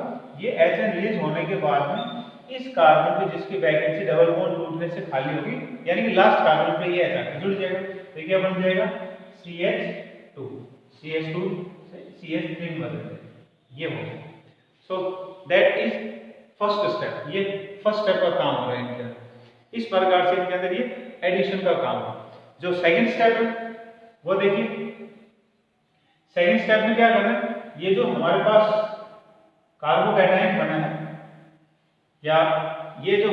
ये H आयन रिलीज होने के बाद में इस कार्बन पे जिसकी वैकेंसी डबल बॉन्ड टूटने से खाली होगी, यानी कि लास्ट कार्बन पे ये H आके जुड़ जाएगा, तो क्या बन जाएगा CH2, CH2 से CH3 में बदल जाएगा, ये होगा। So that is first step, ये फर्स्ट स्टेप का काम हो रहा है इनके अंदर, इस प्रकार से इनके अंदर ये एडिशन का काम है। जो सेकंड स्टेप है वो देखिए, सेकंड स्टेप में क्या करना है, ये जो हमारे पास कार्बोकैटायन बना है, या ये जो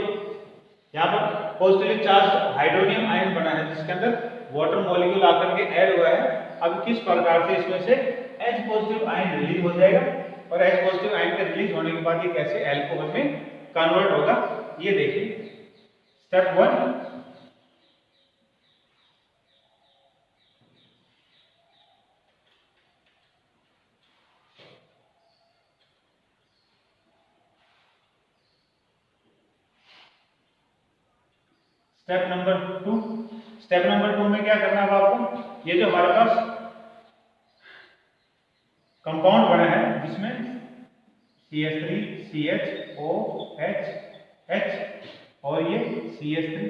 यहाँ पर पॉजिटिवली चार्ज हाइड्रोनियम आयन बना है जिसके अंदर वाटर मॉलिक्यूल आकर के ऐड हुआ है, अब किस प्रकार से इसमें से H पॉजिटिव आयन रिलीज हो जाएगा, और H पॉजिटिव आयन के रिलीज होने के बाद ये कैसे अल्कोहल में कन्वर्ट होगा, ये देखिए step 1। Step number 2, step number 2 में क्या करना है आपको, ये जो हमारे पास कंपाउंड बना है जिसमें CH3 CHOH H और ये CH3,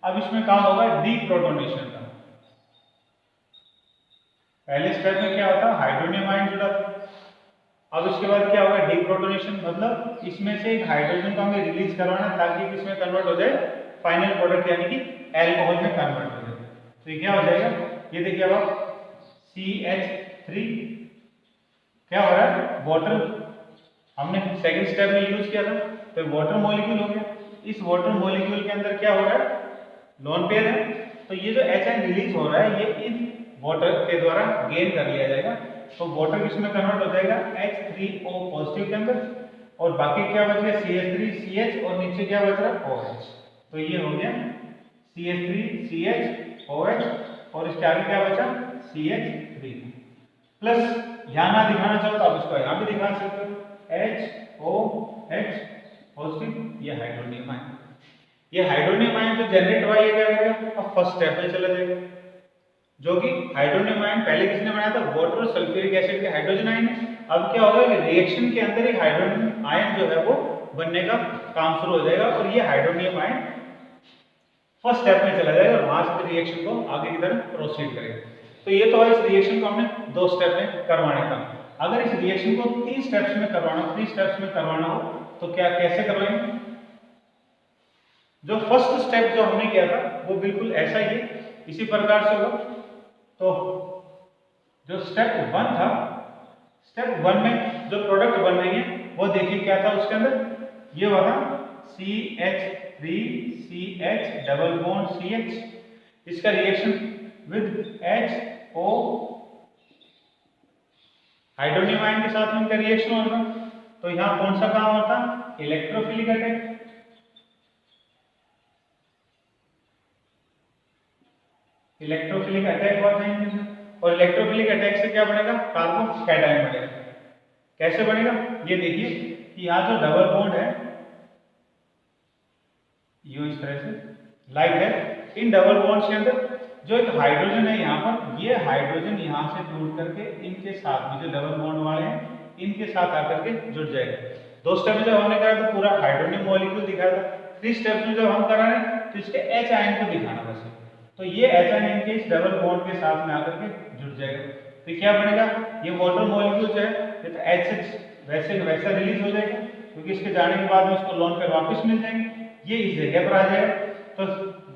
अब इसमें काम होगा डीप्रोटोनेशन का। पहले स्टेप में क्या होता है, हाइड्रोनियम आयन जुड़ा था, अब इसके बाद क्या होगा डीप्रोटोनेशन, मतलब इसमें से एक हाइड्रोजन को हमें रिलीज करवाना ताकि किसमें कन्वर्ट हो जाए, फाइनल प्रोडक्ट यानी कि अल्कोहल में कन्वर्ट हो जाए। तो ये क्या हो जाएगा, ये देखिए अब आप CH3 क्या हो रहा है, वाटर हमने सेकंड स्टेप में यूज किया था, तो वाटर मॉलिक्यूल हो गया। इस वाटर मॉलिक्यूल के अंदर क्या हो रहा है, लोन पेयर है, तो ये जो H रिलीज हो रहा है ये इन वाटर के द्वारा गेन कर लिया जाएगा। तो वाटर किसमें कन्वर्ट हो जाएगा, H3O पॉजिटिव के अंदर, और बाकी क्या बच गया CH3 CH और नीचे क्या बच रहा है OH। तो ये हो गया CH3 CH OH और इसके आगे क्या बचा CH3 प्लस, यहाँ ना दिखाना चाहो तो आप इसको यहाँ भी दिखा सकते हो, HOH पॉजिटिव, ये हाइड्रोनियम आयन। ये हाइड्रोनियम आयन जो जनरेट हुआ ये क्या करेगा, अब फर्स्ट स्टेप पे चला जाएगा, जो कि हाइड्रोनियम आयन पहले किसने बनाया था, वाटर और सल्फ्यूरिक एसिड के हाइड्रोजन आयन। अब क्या होगा कि रिएक्शन के अंदर एक हाइड्रोनियम आयन जो है वो बनने का काम शुरू हो जाएगा, और ये हाइड्रोनियम आयन फर्स्ट स्टेप में चला जाएगा और वहां से रिएक्शन को आगे की तरफ प्रोसीड करेगा। तो ये तो है, इस रिएक्शन को हमने 2 स्टेप में करवाने का। अगर इस रिएक्शन को 3 स्टेप्स में करवाना, 3 स्टेप्स में करवाना हो तो क्या कैसे करवाएंगे। जो फर्स्ट स्टेप जो हमने किया था वो बिल्कुल ऐसा ही इसी प्रकार से होगा। तो जो स्टेप 1 था, स्टेप 1 में जो प्रोडक्ट बन रही है वो देखिए क्या था उसके अंदर, ये हुआ था CH3 CH double bond CH, इसका reaction with HO hydronium ion के साथ में इनका रिएक्शन होगा। तो यहाँ कौन सा काम होता, इलेक्ट्रोफिलिक अटैक। इलेक्ट्रोफिलिक अटैक हुआ था इनमें, और इलेक्ट्रोफिलिक अटैक से क्या बनेगा, कार्बोकैटायन बनेगा। कैसे बनेगा, ये देखिए कि यहाँ जो डबल बॉन्ड है ये इस तरह से लाइक है, इन डबल बॉन्ड्स के अंदर जो एक हाइड्रोजन है यहाँ पर, ये हाइड्रोजन यहाँ से टूट करके इनके साथ में जो डबल बॉन्ड वाले हैं इनके साथ आकर के जुड़ जाएगा। 2 स्टेप में जब हमने करा तो पूरा हाइड्रोनियम मॉलिक्यूल दिखाया था, 3 स्टेप्स में जब हम करा रहे हैं तो इसके H आयन को दिखाना बस। तो ये H आयन इनके इस डबल बॉन्ड के साथ में आकर के जुड़ जाएगा। तो क्या बनेगा, ये वाटर मॉलिक्यूल जो है ये तो H वैसे वैसा रिलीज हो जाएगा, क्योंकि इसके जाने के बाद में इसको लोन पर वापस मिल जाएंगे, ये इस जगह पर आ जाएगा। तो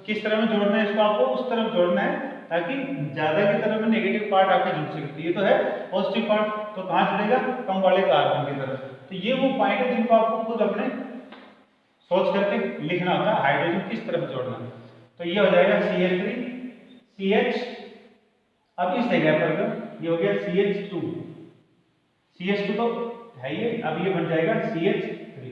किस तरह में जोड़ना है इसको, आपको उस तरफ जोड़ना है ताकि ज्यादा की तरफ में नेगेटिव पार्ट आके जुड़ सके। ये तो है पॉजिटिव पार्ट, तो कहां जुड़ेगा, कम वाले कार्बन की तरफ। तो ये वो पॉइंट है जिनको आपको खुद अपने सोच करके लिखना होता है, हाइड्रोजन किस तरफ जोड़ना है। तो ये हो जाएगा CH3 CH, अब इस जगह पर ये हो गया CH2 CH2 तो है ये, अब ये बन जाएगा CH3।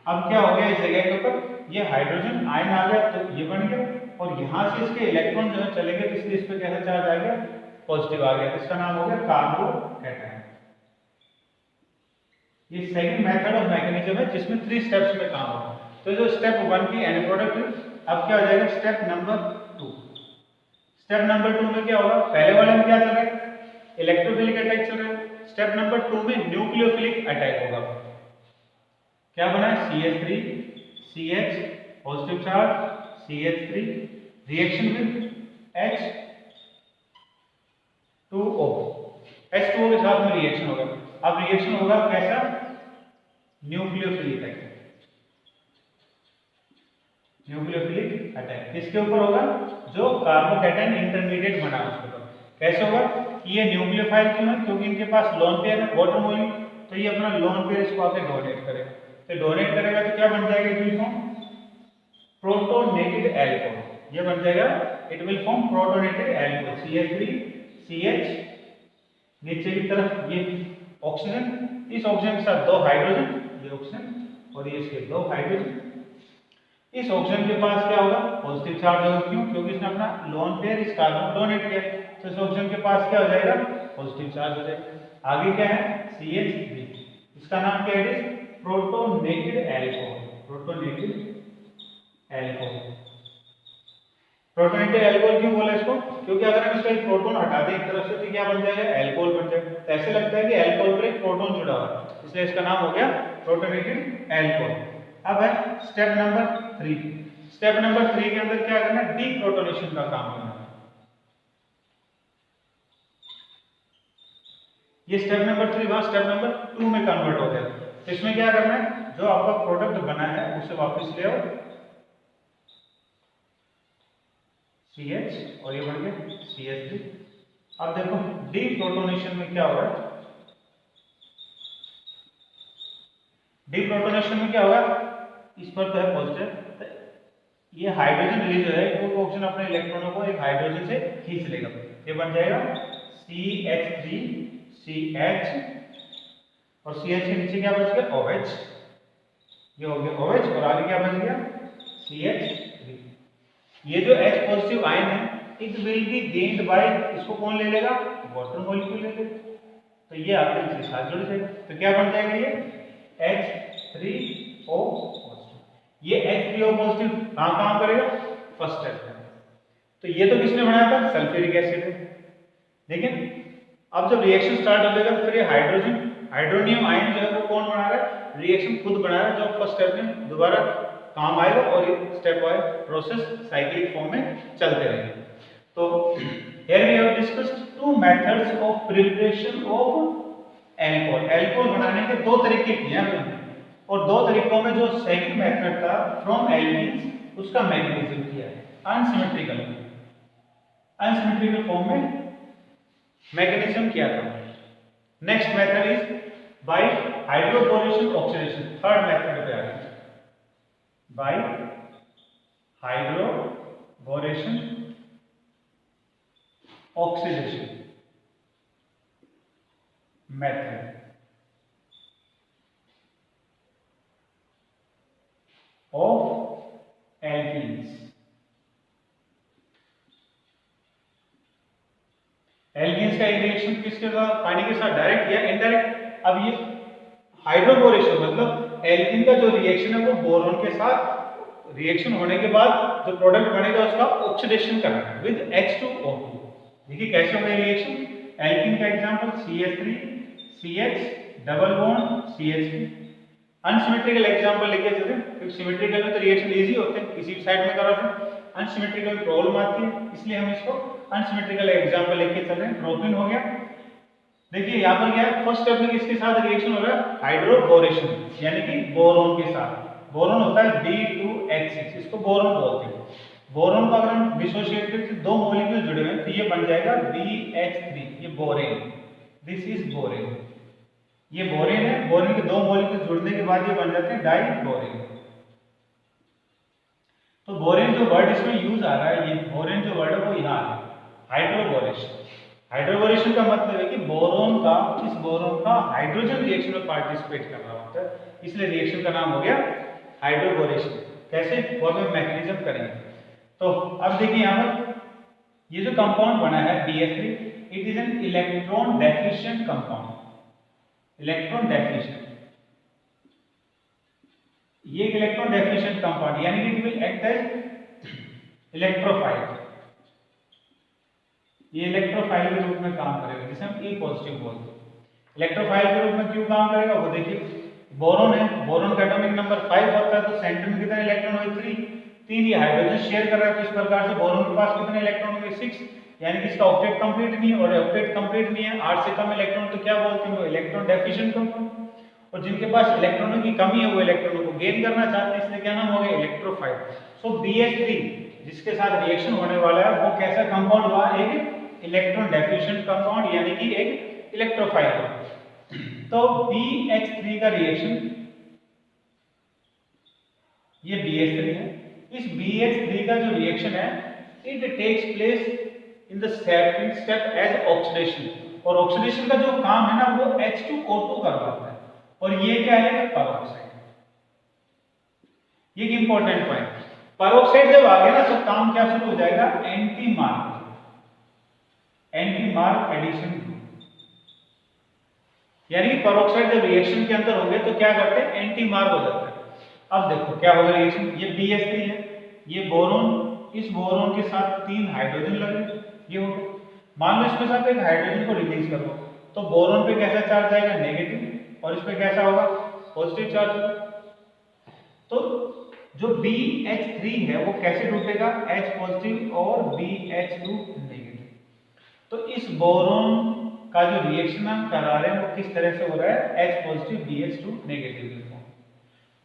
अब क्या हो गया, इस जगह के ऊपर ये हाइड्रोजन आयन आ गया, तो ये बन गया, और यहां से इसके इलेक्ट्रॉन जो है चले गए, इसलिए इस पे कैसा चार्ज आ गया, पॉजिटिव आ गया, इसका नाम हो गया कार्बोकैटायन। ये सेकंड मेथड ऑफ मैकेनिज्म है जिसमें 3 स्टेप्स में काम होगा। तो जो स्टेप 1 की एंड प्रोडक्ट है, अब क्या हो जाएगा स्टेप नंबर 2। स्टेप नंबर 2 में क्या होगा, पहले वाले में क्या चल रहा है, इलेक्ट्रोफिलिक अटैक चल रहा है। स्टेप नंबर 2 में न्यूक्लियोफिलिक अटैक होगा। क्या बना है, CH3 CH positive charge CH3 reaction with H2O, H2O के साथ में रिएक्शन होगा। अब रिएक्शन होगा कैसा, न्यूक्लियोफिलिक अटैक। न्यूक्लियोफिलिक अटैक किसके ऊपर होगा, जो कार्बोकैटायन इंटरमीडिएट बना उसके ऊपर। कैसे होगा कि ये न्यूक्लियोफाइल क्यों है, क्योंकि इनके पास लोन पेयर है वाटर मॉलिक्यूल, तो ये अपना लोन पेयर इसको आके डोनेट करेगा। तो डोनेट करेगा तो क्या बन जाएगा, it will form protonated alcohol. ये बन जाएगा, it will form protonated alcohol CH3 CH, नीचे की तरफ ये ऑक्सीजन, इस ऑक्सीजन के साथ 2 हाइड्रोजन, ये ऑक्सीजन और ये इसके 2 हाइड्रोजन। इस ऑक्सीजन के पास क्या होगा, पॉजिटिव चार्ज होगा, क्यों, क्योंकि इसने अपना लोन पेयर इस कार्बन को डोनेट किया, तो इस ऑक्सीजन के पास क्या हो जाएगा, पॉजिटिव चार्ज हो जाएगा। आगे क्या है CH3, इसका नाम क्या है, protonated alcohol. Protonated alcohol, protonated alcohol क्यों बोला इसको, क्योंकि अगर हम इसका एक प्रोटॉन हटा दें एक तरफ से तो क्या बन जाएगा, एल्कोहल बन जाएगा। तो ऐसे लगता है कि एल्कोहल पर एक प्रोटॉन जुड़ा हुआ है, इसलिए इसका नाम हो गया प्रोटोनेटेड एल्कोहल। अब है स्टेप नंबर 3। स्टेप नंबर 3 के अंदर क्या करना है, डीप्रोटोनेशन का काम करना है। ये स्टेप नंबर 3 वहां स्टेप नंबर 2 में कन्वर्ट हो गया। तो इसमें क्या करना है, जो आपका प्रोडक्ट बना है उसे वापस ले आओ CH, और ये बन गया CH3। अब देखो डीप्रोटोनेशन में क्या हो रहा है, डीप्रोटोनेशन में क्या होगा, इस पर तो है पॉजिटिव, तो ये हाइड्रोजन रिलीज हो है, वो ऑक्सीजन अपने इलेक्ट्रॉनों को एक हाइड्रोजन से खींच लेगा, ये बन जाएगा CH3 CH, और CH के नीचे क्या बच गया OH, ये हो गया OH, और आगे क्या बच गया CH3। ये जो H पॉजिटिव आयन है it will B gained by, इसको कौन ले लेगा, वाटर मॉलिक्यूल ले लेगा, तो ये आपके इसके साथ जुड़ जाएगा, तो क्या बन जाएगा ये H3O पॉजिटिव। ये H3O पॉजिटिव कहाँ काम करेगा, फर्स्ट स्टेप में, तो ये तो किसने बनाया था, सल्फ्यूरिक एसिड है। लेकिन अब जब रिएक्शन स्टार्ट हो जाएगा फिर ये हाइड्रोनियम आयन जो है वो कौन बना रहा है, रिएक्शन खुद बना रहा है, जो फर्स्ट स्टेप में दोबारा काम आएगा और ये step wise process cyclic form में चलते रहेंगे। तो here we have discussed two methods of preparation of alcohol। Alcohol बनाने के दो तरीके किए हमने, और दो तरीकों में जो सेकंड मेथड था फ्रॉम एल्कीन्स, उसका मैकेनिज्म किया है अनसिमेट्रिकल, अनसिमेट्रिकल फॉर्म में मैकेनिज्म किया था। Next method is by hydroboration oxidation, third method पे आ गया, by hydroboration oxidation method of alkenes. Alkenes का रिएक्शन किसके साथ, पानी के साथ डायरेक्ट या इनडायरेक्ट। अब ये हाइड्रोबोरेशन मतलब एल्कीन का जो रिएक्शन है वो बोरॉन के साथ रिएक्शन होने के बाद जो प्रोडक्ट बनेगा उसका ऑक्सीडेशन करना है विद H2O2। देखिए कैसे होगा रिएक्शन, एल्कीन का example CH3 CH double bond CH3। Unsymmetrical example लेके चलते हैं, क्योंकि सिमेट्रिकल में तो रिएक्शन इजी होते हैं, किसी भी साइड में करा दो, अनसिमेट्रिकल प्रॉब्लम आती है, इसलिए हम इसको अनसिमेट्रिकल एग्जांपल लेके चल रहे हैं। प्रोपीन हो गया, देखिए यहाँ पर क्या है, फर्स्ट स्टेप में किसके साथ रिएक्शन हो रहा है, हाइड्रोबोरेशन, यानी कि बोरॉन के साथ। बोरॉन होता है B2H6, इसको बोरॉन बोलते हैं। बोरॉन का अगर हम डिसोशिएट करते हैं, दो मॉलिक्यूल जुड़े हुए हैं तो ये बन जाएगा BH3, ये बोरेन, दिस इज बोरेन, ये बोरेन है। बोरेन के दो मॉलिक्यूल जुड़ने के बाद ये बन जाते हैं डाइबोरेन। तो बोरेन जो वर्ड इसमें यूज आ रहा है, ये बोरेन जो वर्ड है वो यहाँ है हाइड्रोबोरेशन। हाइड्रोबोरेशन का मतलब है कि बोरॉन का, इस बोरॉन का हाइड्रोजन रिएक्शन में पार्टिसिपेट कर रहा होता है, इसलिए रिएक्शन का नाम हो गया हाइड्रोबोरेशन। कैसे, वो हम मैकेनिज्म करेंगे। तो अब देखिए यहाँ पर ये जो कंपाउंड बना है BH3, it is an electron deficient compound, electron deficient, ये एक इलेक्ट्रॉन डेफिशिएंट कंपाउंड, यानी कि it will act as electrophile, ये इलेक्ट्रोफाइल के रूप में काम करेगा, जिसे हम E पॉजिटिव बोलते हैं। इलेक्ट्रोफाइल के रूप में क्यों काम करेगा वो देखिए, बोरॉन है, बोरॉन का एटॉमिक नंबर 5 होता है, तो सेंटर में कितने इलेक्ट्रॉन हुए 3, ये हाइड्रोजन शेयर कर रहा है, तो इस प्रकार से बोरॉन के पास कितने इलेक्ट्रॉन होंगे 6, यानी कि इसका ऑक्टेट कंप्लीट नहीं है, और ऑक्टेट कंप्लीट नहीं है 8 से कम इलेक्ट्रॉन, तो क्या बोलते हैं वो इलेक्ट्रॉन डेफिशिएंट कंपाउंड। और जिनके पास इलेक्ट्रॉनों की कमी है वो इलेक्ट्रॉनों को गेन करना चाहते हैं, इसलिए क्या नाम हो गया इलेक्ट्रोफाइल। सो BH3 जिसके साथ रिएक्शन होने वाला है वो कैसा कंपाउंड हुआ, एक इलेक्ट्रॉन डेफिशिएंट कंपाउंड, यानी कि एक इलेक्ट्रोफाइल। तो BH3 का रिएक्शन, ये BH3 है, इस BH3 का जो रिएक्शन है it takes place in the second step as oxidation, और ऑक्सीडेशन का जो काम है ना वो H2O2 करवाता है, और ये क्या है पेरोक्साइड। ये एक इंपॉर्टेंट पॉइंट, पेरोक्साइड जब आ गया ना तो काम क्या शुरू हो जाएगा, एंटी मार्क एडिशन, यानी कि पेरोक्साइड जब रिएक्शन के अंदर होंगे तो क्या करते हैं, एंटी मार्क हो जाता है। अब देखो क्या होगा रिएक्शन, ये BH3 है, ये बोरॉन, इस बोरॉन के साथ 3 हाइड्रोजन लगे, ये हो गया। मान लो इसके साथ एक हाइड्रोजन को रिलीज करो तो बोरॉन पे कैसा चार्ज आएगा, नेगेटिव, और इस पे कैसा होगा, पॉजिटिव चार्ज होगा। तो जो BH3 है वो कैसे टूटेगा, H पॉजिटिव और BH2 नेगेटिव। तो इस बोरॉन का जो रिएक्शन हम करा रहे हैं वो किस तरह से हो रहा है, H पॉजिटिव BH2 नेगेटिव।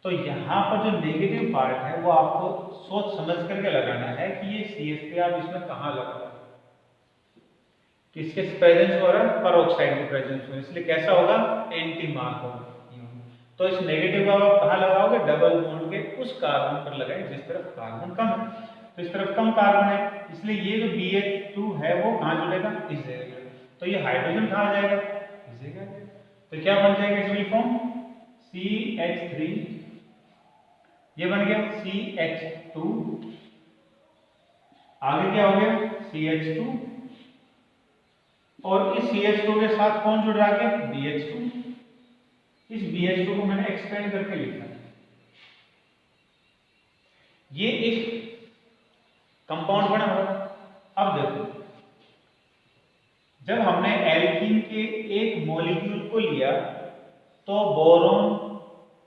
तो यहाँ पर जो नेगेटिव पार्ट है वो आपको सोच समझ करके लगाना है कि ये CH3 आप इसमें कहाँ लगा, किसके प्रेजेंस में हो रहा है, पेरोक्साइड के प्रेजेंस में, इसलिए कैसा होगा, एंटी मार्क होगा। तो इस नेगेटिव का आप कहाँ लगाओगे, डबल बॉन्ड के उस कार्बन पर लगाए जिस तरफ कार्बन कम है, तो इस तरफ कम कार्बन है, इसलिए ये जो BH2 है वो कहाँ जुड़ेगा, इस जगह। तो ये हाइड्रोजन कहाँ जाएगा, इस जगह। तो क्या बन जाएगा इसमें फॉर्म, CH3, ये बन गया CH2, आगे क्या हो गया CH2, और इस CH2 के साथ कौन जुड़ रहा है, BH2। इस BH2 को मैंने एक्सपेंड करके लिखा है। ये एक कंपाउंड बना हुआ। अब देखो, जब हमने एल्कीन के एक मॉलिक्यूल को लिया तो बोरोन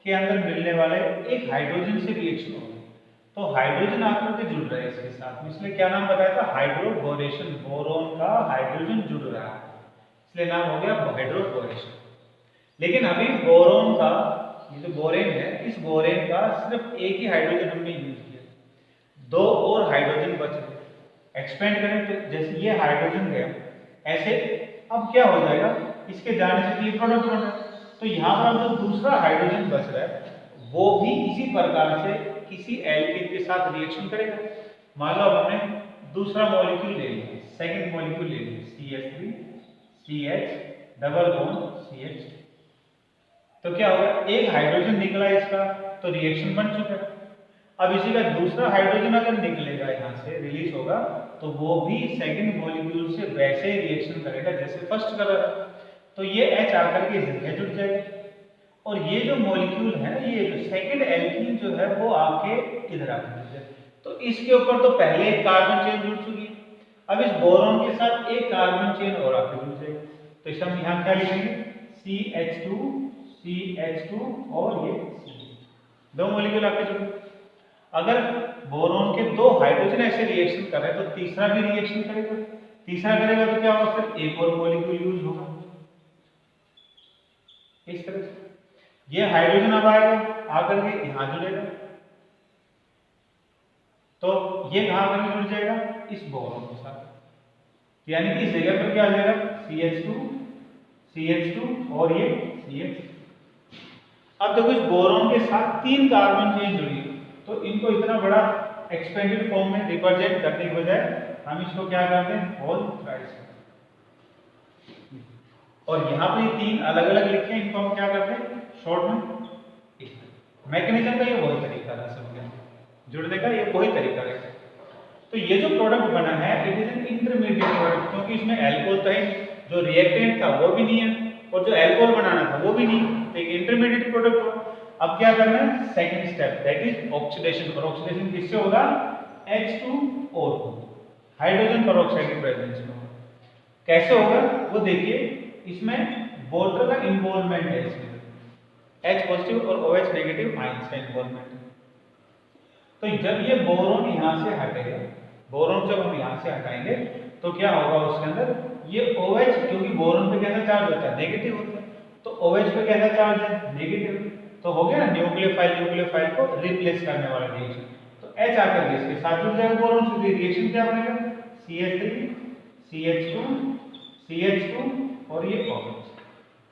के अंदर मिलने वाले एक हाइड्रोजन से रिएक्शन हो गई, तो हाइड्रोजन आकर के जुड़ रहा है इसके साथ में, इसलिए क्या नाम बताया था, हाइड्रोबोरेशन। बोरोन का हाइड्रोजन जुड़ रहा है, इसलिए नाम हो गया हाइड्रोबोरेशन। लेकिन अभी बोरोन का, ये जो बोरेन है, इस बोरेन का सिर्फ एक ही हाइड्रोजन हमने यूज किया, दो और हाइड्रोजन बच गए। एक्सपेंड करें तो जैसे ये हाइड्रोजन गया ऐसे, अब क्या हो जाएगा, इसके जाने से ये प्रोडक्ट बन रहा है, तो यहाँ पर अब जो दूसरा हाइड्रोजन बच रहा है वो भी इसी प्रकार से किसी एल्कीन के साथ रिएक्शन करेगा। मान लो हमने दूसरा मॉलिक्यूल ले लिया, सेकंड मॉलिक्यूल ले लिया, CH3 CH double bond CH, तो क्या होगा, एक हाइड्रोजन निकला इसका, तो रिएक्शन बन चुका है। अब इसी का दूसरा हाइड्रोजन अगर निकलेगा यहाँ से, रिलीज होगा, तो वो भी सेकंड मॉलिक्यूल से वैसे ही रिएक्शन करेगा जैसे फर्स्ट कर रहा है, तो ये H आकर के इस जगह जुड़ जाएगा, और ये जो मॉलिक्यूल है, ये जो सेकंड एल्कीन जो है वो आके इधर आकर जुड़ जाएगा। तो इसके ऊपर तो पहले एक कार्बन चेन जुड़ चुकी है, अब इस बोरोन के साथ एक कार्बन चेन और आके जुड़ जाएगी, तो इसे हम यहाँ क्या लिखेंगे, CH2 CH2 और ये दो मॉलिक्यूल आके जुड़े। अगर बोरोन के दो हाइड्रोजन ऐसे रिएक्शन कर रहे हैं तो तीसरा भी रिएक्शन करेगा, तीसरा करेगा तो क्या होगा, फिर एक और मॉलिक्यूल यूज होगा इस तरह से। ये हाइड्रोजन अब आएगा, आकर के यहां जुड़ेगा, तो ये कहां पर जुड़ जाएगा, इस बोरोन के साथ, यानी कि इस जगह पर क्या आ जाएगा, CH2 और ये CH। अब देखो, इस बोरोन के साथ तीन कार्बन चेन जुड़ी, तो इनको इतना बड़ा एक्सपेंडेड फॉर्म में रिप्रेजेंट करने के बजाय हम इसको क्या करते हैं, होल थ्राइस, और यहाँ पे तीन अलग अलग लिखे हैं, इनको हम क्या करते हैं शॉर्ट में। मैकेनिज्म का ये वही तरीका है, सब जुड़ने का ये वही तरीका है। तो ये जो प्रोडक्ट बना है, it is an intermediate product, क्योंकि इसमें एल्कोहल तो है, जो रिएक्टेंट था वो भी नहीं है, और जो एल्कोहल बनाना था वो भी नहीं, तो एक इंटरमीडिएट प्रोडक्ट हुआ। अब क्या करना है, second step, that is oxidation. पर ऑक्सीडेशन किससे होगा, H2O, हाइड्रोजन पेरोक्साइड के प्रेजेंस में। कैसे होगा वो देखिए, इसमें वाटर का इन्वॉल्वमेंट है, इसमें H पॉजिटिव और OH नेगेटिव आयंस का इन्वॉल्वमेंट है। तो जब ये बोरोन यहाँ से हटेगा, बोरोन जब हम यहाँ से हटाएंगे तो क्या होगा उसके अंदर, ये OH, क्योंकि बोरोन पे कैसा चार्ज होता है, नेगेटिव होता है, तो OH पे कैसा चार्ज है, नेगेटिव, तो हो गया ना न्यूक्लियोफाइल को रिप्लेस करने वाला रिएक्शन। तो H आकर के इसके साथ जुड़ जाएगा बोरोन से, रिएक्शन क्या बनेगा, CH3 CH2 CH2 और ये OH।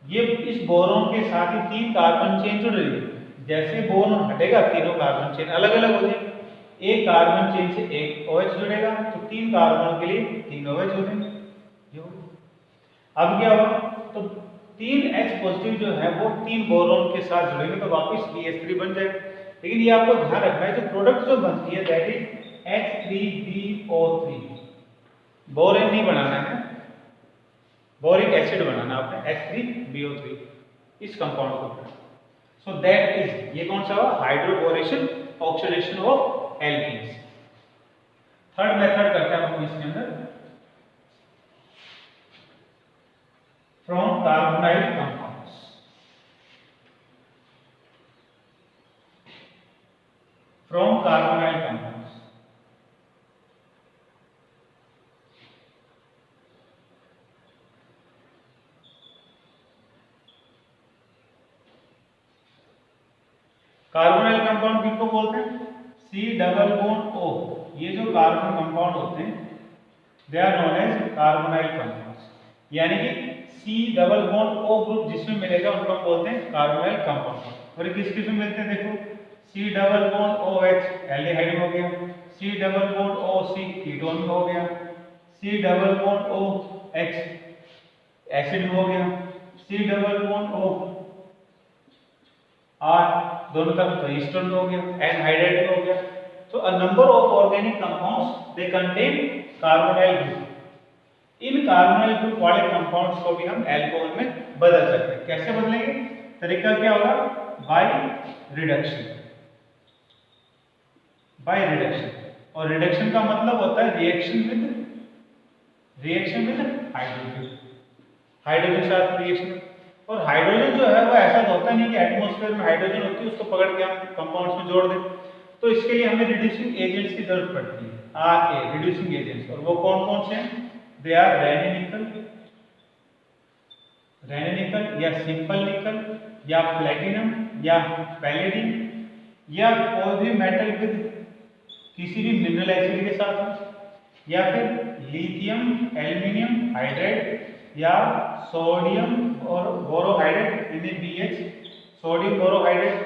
ये इस बोरोन के साथ ही तीन कार्बन चेन जुड़ रही है, जैसे बोरोन हटेगा तीनों कार्बन चेन अलग अलग हो जाएंगे, एक कार्बन चेन से एक OH जुड़ेगा, तो तीन कार्बन के लिए तीन OH हो जाएंगे। अब क्या होगा, तो तीन H पॉजिटिव जो है वो तीन बोरोन के साथ जुड़ेंगे, तो वापस BH3 बन जाएगा। लेकिन ये आपको ध्यान रखना है, जो प्रोडक्ट जो बनती है दैट इज H3BO3, बोरेन नहीं बनाना है, बोरिक एसिड बनाना आपने, H3BO3 इस कंपाउंड को। सो दैट इज, ये कौन सा हुआ, hydroboration, oxidation of alkenes. Third method करते हैं हम इसके अंदर, from carbonyl compounds. From carbonyl compounds, carbonyl compound किसको बोलते हैं, C डबल बॉन्ड O। ये जो कार्बन कंपाउंड होते हैं they are known as carbonyl compounds. यानी कि C double bond O group जिसमें मिलेगा उनको हम बोलते हैं कार्बोनाइल कंपाउंड। और किस किस में मिलते हैं देखो, C double bond OH aldehyde हो गया, C double bond OC ketone हो गया, C double bond OH acid हो गया, C double bond O R दोनों तरफ तो ईस्टर्न हो गया, एनहाइड्राइड हो गया। तो a number of organic compounds they contain carbonyl group. In carbonyl group वाले कंपाउंड्स को भी हम अल्कोहल में बदल सकते हैं। कैसे बदलेंगे? तरीका क्या होगा? By reduction. बाय रिडक्शन, और रिडक्शन का मतलब होता है रिएक्शन विद हाइड्रोजन, हाइड्रोजन के साथ रिएक्शन। और हाइड्रोजन जो है वो ऐसा तो होता नहीं कि एटमॉस्फेयर में हाइड्रोजन होती है उसको पकड़ के हम कंपाउंड्स में जोड़ दें। तो इसके लिए हमें रिड्यूसिंग एजेंट्स की जरूरत पड़ती है, RA रिड्यूसिंग एजेंट्स। और वो कौन कौन से हैं? दे आर रेने निकल या सिंपल निकल या प्लेटिनम या पैलेडियम या कोई भी मेटल विद किसी भी मिनरल एसिड के साथ, या फिर लिथियम एल्यूमिनियम हाइड्राइड या सोडियम और borohydride NaBH sodium borohydride.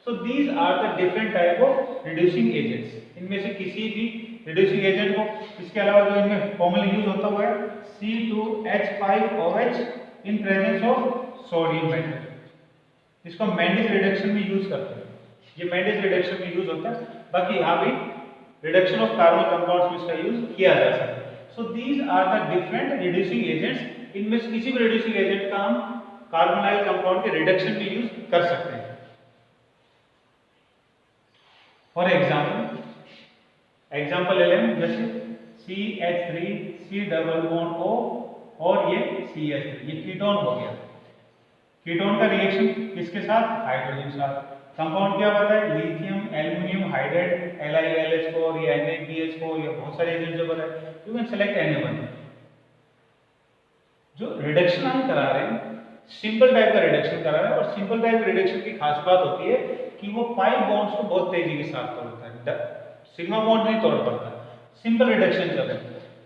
So these are the different type of reducing agents। इनमें से किसी भी reducing agent को, इसके अलावा जो इनमें कॉमनली यूज होता हुआ है C2H5OH in presence of sodium metal। इसको मैंडिस रिडक्शन में यूज करते हैं, ये मैंडिस रिडक्शन में यूज होता है। बाकी यहाँ भी रिडक्शन ऑफ कार्बन कंपाउंड्स में इसका यूज किया जा सकता है। So these are the different reducing agents. इनमें से किसी भी रिड्यूसिंग एजेंट का हम कार्बोनाइल कंपाउंड के रिडक्शन में यूज कर सकते हैं। फॉर एग्जाम्पल ले लें, जैसे CH3 C double bond O और ये CH3, ये कीटोन हो गया। कीटोन का रिएक्शन किसके साथ? हाइड्रोजन के साथ। कंपाउंड क्या बताया? लिथियम एल्यूमिनियम हाइड्राइड LiLH4 या NaBH4 या बहुत सारे एजेंट जो बताए, you can select any one. जो रिडक्शन हम करा रहे हैं सिंपल टाइप का रिडक्शन करा रहे हैं, और सिंपल टाइप रिडक्शन की खास बात होती है कि वो पाई बॉन्ड्स को बहुत तेजी के साथ तोड़ता है, सिग्मा बॉन्ड नहीं तोड़ पाता। सिंपल रिडक्शन चल रहा है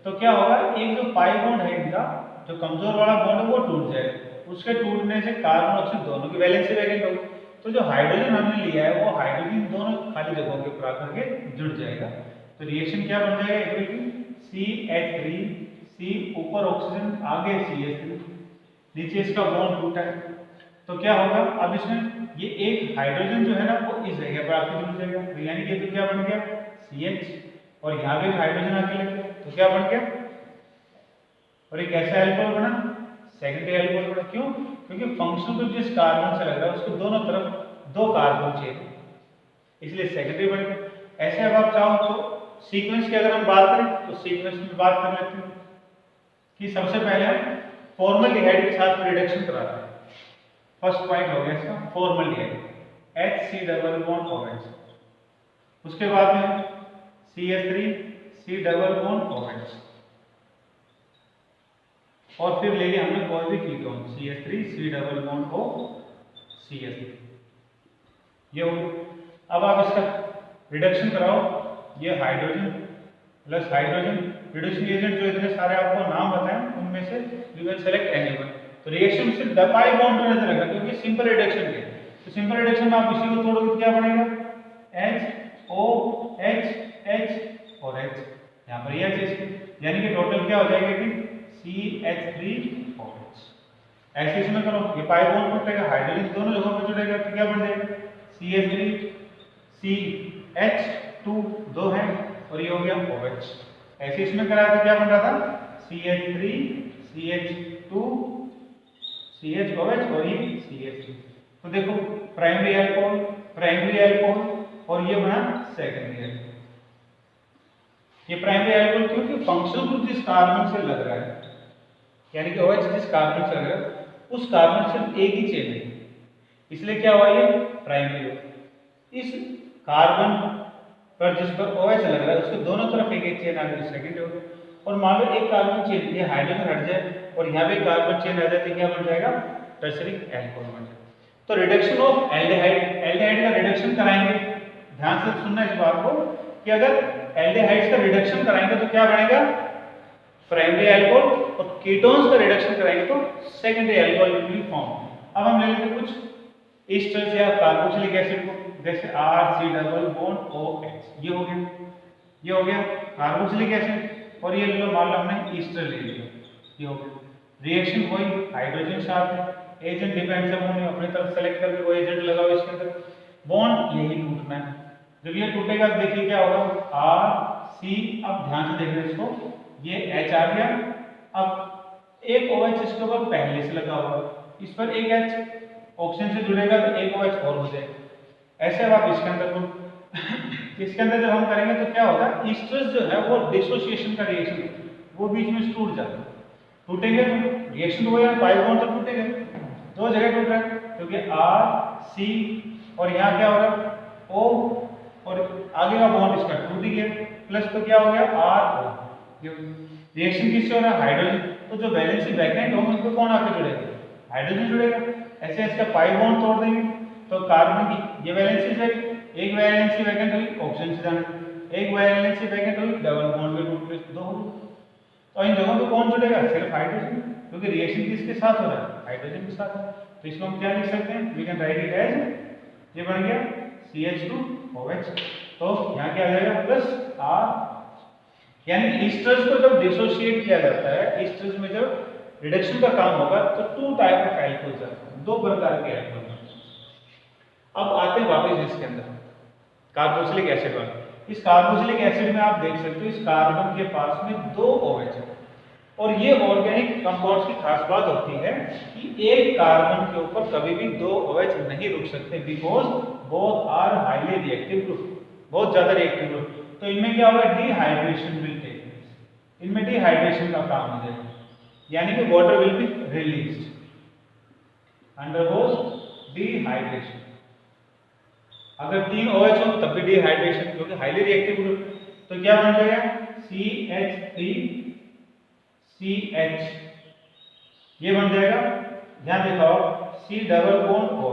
तो क्या होगा, एक जो पाई बॉन्ड है इनका, जो कमजोर वाला बॉन्ड है वो टूट जाएगा। उसके टूटने से कार्बन ऑक्सीजन दोनों की वैलेंसी वैलेंट होगी। तो जो हाइड्रोजन हमने लिया है वो हाइड्रोजन दोनों खाली जगहों के ऊपर आकर के जुड़ जाएगा। तो रिएक्शन क्या बन जाएगा? CH3 C ऊपर ऑक्सीजन आगे CH3, नीचे इसका बॉन्ड टूटा है। तो क्या होगा, अब इसमें ये एक हाइड्रोजन जो है ना वो इस जगह पर आके जुड़ जाएगा। तो यानी कि तो क्या बन गया? CH, और यहाँ पे हाइड्रोजन आके लग गया तो क्या बन गया? और एक ऐसा अल्कोहल बना, सेकेंडरी अल्कोहल बना। क्यों? क्योंकि फंक्शनल ग्रुप जिस कार्बन से लग रहा है उसके दोनों तरफ दो कार्बन चाहिए, इसलिए सेकेंडरी बन गया। ऐसे अब आप चाहो तो सीक्वेंस की अगर हम बात करें तो सीक्वेंस में बात कर लेते हैं कि सबसे पहले हम फॉर्मल्डिहाइड के साथ रिडक्शन कराते हैं। फर्स्ट पॉइंट हो गया इसका formaldehyde, HC double bond OH। उसके बाद में CH3 C double bond OH, और फिर ले लिया हमने कोई भी ketone CH3 C double bond O CH3, ये हो गया। अब आप इसका रिडक्शन कराओ, ये hydrogen plus hydrogen reducing agent जो इतने सारे आपको नाम बताएं उनमें से you can select any one. तो रिएक्शन सिर्फ पाई बॉन्ड होने से लगा क्योंकि सिंपल रिडक्शन है। तो सिंपल रिडक्शन में आप इसी को तोड़ोगे तो क्या बनेगा? H और H, यहाँ पर ये H, यानी कि टोटल क्या हो जाएगा कि CH3OH। ऐसे इसमें करो, ये पाई बॉन्ड टूटेगा, हाइड्रोजन दोनों जगहों पर जुड़ेगा तो क्या बन जाएगा? CH3 CH2 दो है और ये हो गया OH। ऐसे इसमें कराया तो क्या बन रहा था? CH3 CH2 CHOH और ये CH3। तो देखो प्राइमरी अल्कोहल और ये बना सेकेंडरी अल्कोहल। ये प्राइमरी अल्कोहल क्योंकि फंक्शनल ग्रुप जिस कार्बन से लग रहा है, यानी कि OH जिस कार्बन से लग रहा है उस कार्बन से एक ही चेन है, इसलिए क्या हुआ ये प्राइमरी हो। इस कार्बन पर जिस पर OH लग रहा है उसके दोनों तरफ एक एक चेन आ गई, सेकंड हो। और मान लो एक कार्बन चेन ये हाइड्रोजन हट जाए और यहाँ पे कार्बन चेन आ जाए तो क्या बन जाएगा? टर्शरी अल्कोहल बन जाएगा। तो रिडक्शन ऑफ एल्डिहाइड का रिडक्शन कराएंगे, ध्यान से सुनना इस बात को कि अगर एल्डिहाइड्स का रिडक्शन कराएंगे तो क्या बनेगा? प्राइमरी अल्कोहल और कीटोन्स का रिडक्शन कराएंगे तो secondary alcohol will be form. अब हम ले लेते हैं कुछ ईस्टर्स या कार्बोक्सिलिक एसिड को, जैसे RC डबल बॉन्ड OH, ये हो गया कार्बोक्सिलिक एसिड। और ये लो मान लो हमने ईस्टर ले लिया, ये हो गया। रिएक्शन वही हाइड्रोजन साथ में, एजेंट डिपेंड सब हमने अपनी तरफ सेलेक्ट करके वो एजेंट लगाओ इसके अंदर, बॉन्ड यही टूटना है। जब ये टूटेगा देखिए क्या होगा RC। अब ध्यान से देखना इसको, ये H आ गया। अब एक OH इसके ऊपर पहले से लगा हुआ, इस पर एक H ऑक्सीजन से जुड़ेगा तो एक OH और हो जाएगा। ऐसे अब आप इसके अंदर इसके अंदर जब हम करेंगे तो क्या होगा, ईस्टर्स जो है वो डिसोसिएशन का रिएक्शन वो बीच में से टूट जाता है। टूटेंगे तो रिएक्शन हो गया, पाई बॉन्ड तो टूटेगा, दो जगह टूट रहा है क्योंकि RC और यहाँ क्या हो रहा है O और आगे का बॉन्ड इसका टूट गया, प्लस तो क्या हो गया RO। रिएक्शन किससे हो रहा है, हाइड्रोजन। तो जो वैलेंसी वैकेंट होंगे उनको कौन आके जुड़ेगा, हाइड्रोजन जुड़ेगा। ऐसे इसका पाई बॉन्ड तोड़ देंगे तो कार्बन की ये वैलेंसी जाएगी, एक वैलेंसी वैकेंट हुई ऑक्सीजन से जाने, एक वैलेंसी वैकेंट हुई डबल बॉन्ड में टूट गए, दो हो गए। तो इन जगहों पे कौन जुड़ेगा, सिर्फ हाइड्रोजन, क्योंकि रिएक्शन किसके साथ हो रहा है, हाइड्रोजन के साथ। तो इसको हम क्या लिख सकते हैं, we can write it as, ये बन गया CH2OH। तो यहाँ क्या आ जाएगा प्लस R। यानी कि ईस्टर्स को जब डिसोशिएट किया जाता है, ईस्टर्स में जब रिडक्शन का काम होगा तो टू टाइप ऑफ एल्कोहल जाते हैं, दो प्रकार के एल्कोहल। अब आते हैं वापस इसके अंदर कार्बोक्सिलिक एसिड वाला। इस कार्बोक्सिलिक एसिड में आप देख सकते हो इस कार्बन के पास में दो OH है। और ये ऑर्गेनिक कंपाउंड्स की खास बात होती है कि एक कार्बन के ऊपर कभी भी दो OH नहीं रुक सकते, because both are highly reactive group, बहुत ज्यादा रिएक्टिव ग्रुप। तो इनमें क्या होगा, डिहाइड्रेशन विल टेक प्लेस, इनमें डिहाइड्रेशन का काम हो जाएगा, यानी कि water will be released, undergoes dehydration. अगर तीन OH हो तब भी डिहाइड्रेशन, क्योंकि हाईली रिएक्टिव ग्रुप। तो क्या बन जाएगा CH3CH, ये बन जाएगा। ध्यान दिखाओ C डबल बॉन्ड OH,